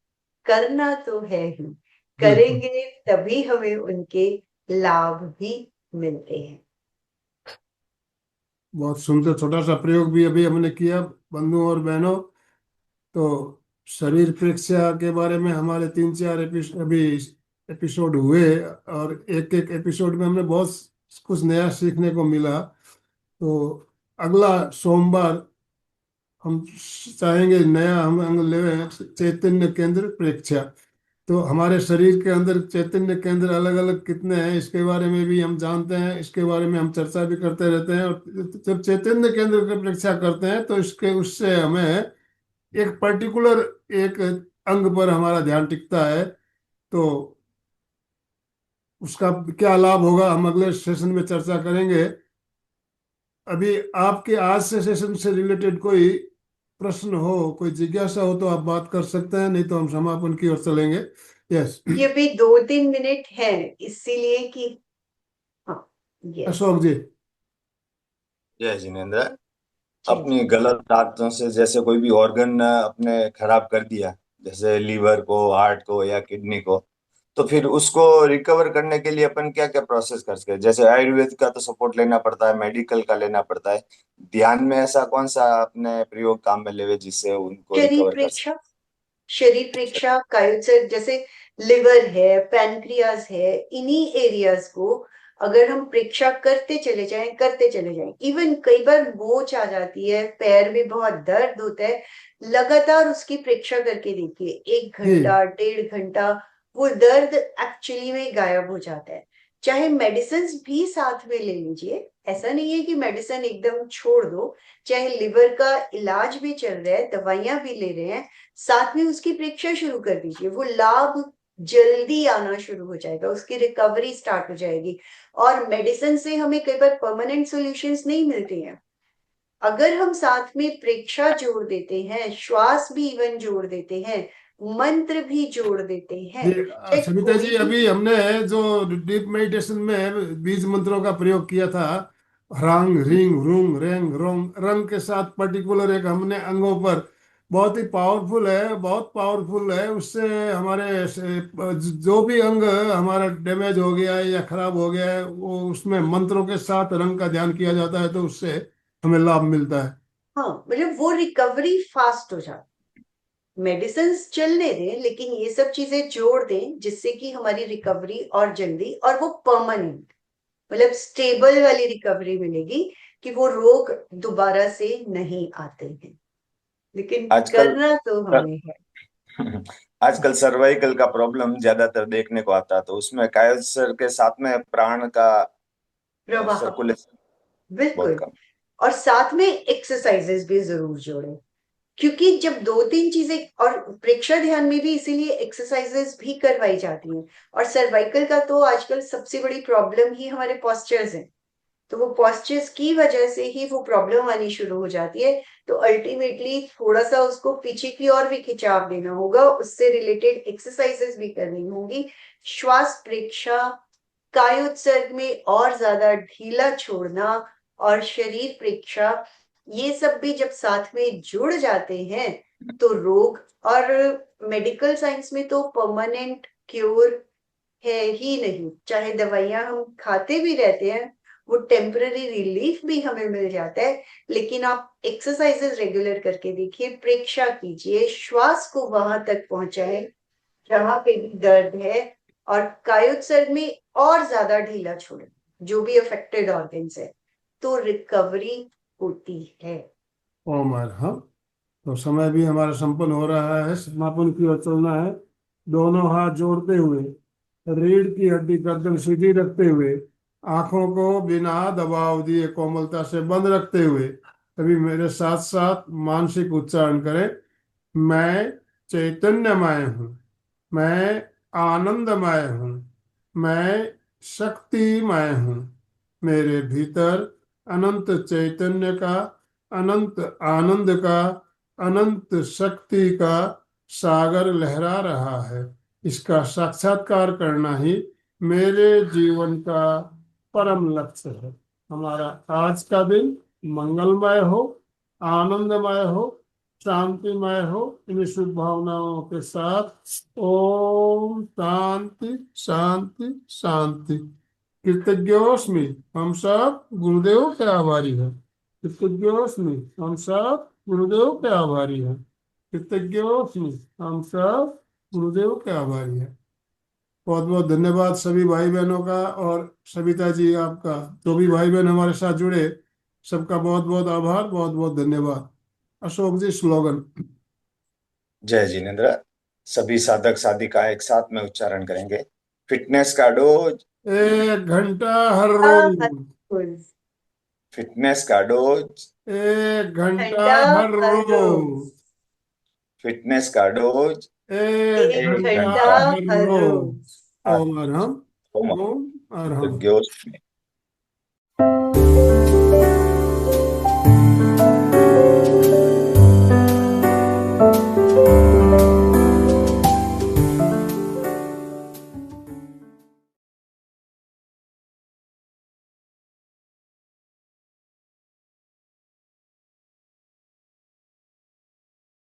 करना तो है ही, बिल्कुल। करेंगे तभी हमें उनके लाभ भी मिलते हैं। बहुत सुंदर छोटा सा प्रयोग भी अभी हमने किया बंधुओं और बहनों। तो शरीर प्रेक्षा के बारे में हमारे 3-4 अभी एपिसोड हुए, और एक एक एपिसोड में हमने बहुत कुछ नया सीखने को मिला। तो अगला सोमवार हम चाहेंगे नया हम अंग ले, चैतन्य केंद्र प्रेक्षा। तो हमारे शरीर के अंदर चैतन्य केंद्र अलग अलग कितने हैं इसके बारे में भी हम जानते हैं, इसके बारे में हम चर्चा भी करते रहते हैं। और जब चैतन्य केंद्र की परीक्षा करते हैं तो इसके उससे हमें एक पर्टिकुलर एक अंग पर हमारा ध्यान टिकता है। तो उसका क्या लाभ होगा हम अगले सेशन में चर्चा करेंगे। अभी आपके आज से सेशन से रिलेटेड कोई प्रश्न हो, कोई जिज्ञासा हो तो आप बात कर सकते हैं, नहीं तो हम समापन की ओर चलेंगे। यस, ये भी 2-3 मिनट है, इसीलिए कि हाँ, यस, अशोक जी। जय जिनेन्द्र। जी अपनी गलत आदतों से जैसे कोई भी ऑर्गन अपने खराब कर दिया, जैसे लीवर को, हार्ट को या किडनी को, तो फिर उसको रिकवर करने के लिए अपन क्या क्या प्रोसेस कर सकते हैं? जैसे आयुर्वेद का तो सपोर्ट लेना पड़ता है, मेडिकल का लेना पड़ता है, ध्यान में ऐसा कौन सा अपने प्रयोग काम में लेवे जिससे उनको शरीर रिकवर कर प्रेक्षा, शरीर प्रेक्षा कायोत्सर्ग, जैसे लिवर है, पैनक्रियाज है, इन्हीं एरियाज को अगर हम प्रेक्षा करते चले जाएं, इवन कई बार मोच आ जाती है, पैर में बहुत दर्द होता है, लगातार उसकी प्रेक्षा करके देखिए, 1 घंटा 1.5 घंटा, वो दर्द एक्चुअली में गायब हो जाता है। चाहे मेडिसिन भी साथ में ले लीजिए, ऐसा नहीं है कि मेडिसिन एकदम छोड़ दो, चाहे लिवर का इलाज भी चल रहा है, दवाइयां भी ले रहे हैं, साथ में उसकी परीक्षा शुरू कर दीजिए, वो लाभ जल्दी आना शुरू हो जाएगा, उसकी रिकवरी स्टार्ट हो जाएगी। और मेडिसिन से हमें कई बार परमानेंट सॉल्यूशंस नहीं मिलते हैं, अगर हम साथ में प्रेक्षा जोड़ देते हैं, श्वास भी इवन जोड़ देते हैं, मंत्र भी जोड़ देते हैं, जी, चाहे सविता कोई जी, भी। अभी हमने जो डीप मेडिटेशन में बीज मंत्रों का प्रयोग किया था, ह्रांग ह्रींग ह्रूंग रेंग रोंग, रंग के साथ पर्टिकुलर एक हमने अंगों पर, बहुत ही पावरफुल है, बहुत पावरफुल है। उससे हमारे जो भी अंग हमारा डैमेज हो गया है या खराब हो गया है, वो उसमें मंत्रों के साथ रंग का ध्यान किया जाता है तो उससे हमें लाभ मिलता है। हाँ, मतलब वो रिकवरी फास्ट हो जाती, मेडिसिन चलने दें लेकिन ये सब चीजें जोड़ दें जिससे कि हमारी रिकवरी और जल्दी, और वो परमानेंट, मतलब स्टेबल वाली रिकवरी मिलेगी, कि वो रोग दोबारा से नहीं आते हैं, लेकिन आजकल करना तो हमें है। आजकल सर्वाइकल का प्रॉब्लम ज्यादातर देखने को आता है, तो उसमें कायोसर के साथ में प्राण का प्रवाह, सर्कुलेशन बहुत बिल्कुल। कम। और साथ में एक्सरसाइजेस भी जरूर जोड़ें, क्योंकि जब 2-3 चीजें, और प्रेक्षा ध्यान में भी इसीलिए एक्सरसाइजेस भी करवाई जाती हैं। और सर्वाइकल का तो आजकल सबसे बड़ी प्रॉब्लम ही हमारे पॉस्चर्स हैं, तो वो पॉस्चर्स की वजह से ही वो प्रॉब्लम आनी शुरू हो जाती है। तो अल्टीमेटली थोड़ा सा उसको पीछे की ओर भी खिंचाव देना होगा, उससे रिलेटेड एक्सरसाइजेस भी करनी होगी। श्वास प्रेक्षा, कायोत्सर्ग में और ज्यादा ढीला छोड़ना, और शरीर प्रेक्षा, ये सब भी जब साथ में जुड़ जाते हैं तो रोग, और मेडिकल साइंस में तो परमानेंट क्योर है ही नहीं, चाहे दवाइयां हम खाते भी रहते हैं, वो टेम्पररी रिलीफ भी हमें मिल जाता है, लेकिन आप एक्सरसाइजेस रेगुलर करके देखिए, प्रेक्षा कीजिए, श्वास को वहां तक पहुंचाएं जहां पे भी दर्द है, और कायोत्सर्ग में और ज्यादा ढीला छोड़ें जो भी अफेक्टेड ऑर्गन्स है, तो रिकवरी होती है। ओम हाँ। तो समय भी हमारा संपन्न हो रहा है, समापन की ओर चलना है। दोनों हाथ जोड़ते हुए, रीढ़ की हड्डी गर्दन सीधी रखते हुए, आंखों को बिना दबाव दिए कोमलता से बंद रखते हुए, कभी मेरे साथ साथ मानसिक उच्चारण करें। मैं चैतन्यमय हूँ, मैं आनंदमय हूँ, मैं शक्तिमय हूँ। मेरे भीतर अनंत चैतन्य का, अनंत आनंद का, अनंत शक्ति का सागर लहरा रहा है। इसका साक्षात्कार करना ही मेरे जीवन का परम लक्ष्य है। हमारा आज का दिन मंगलमय हो, आनंदमय हो, शांतिमय हो। इन शुभ भावनाओं के साथ ओम शांति शांति शांति। कृतज्ञोस्मि, हम सब गुरुदेव के आभारी हैं। कृतज्ञोस्मि, हम सब गुरुदेव के आभारी हैं। कृतज्ञोस्मि, हम सब गुरुदेव के आभारी हैं। बहुत बहुत धन्यवाद सभी भाई बहनों का, और सविता जी आपका, जो भी भाई बहन हमारे साथ जुड़े, सबका बहुत बहुत आभार, बहुत बहुत धन्यवाद। अशोक जी स्लोगन। जय जिनेन्द्र। सभी साधक साधिका एक साथ में उच्चारण करेंगे। फिटनेस का डोज, 1 घंटा हर रोज। रोज, फिटनेस का डोज, 1 घंटा घंटा हर हर रोज, रोज। फिटनेस का डोज, 1 1 घंटा घंटा हर हर रोज। रोज। ओम अरहम, ओम अरहम। प्रज्ञोस्मि।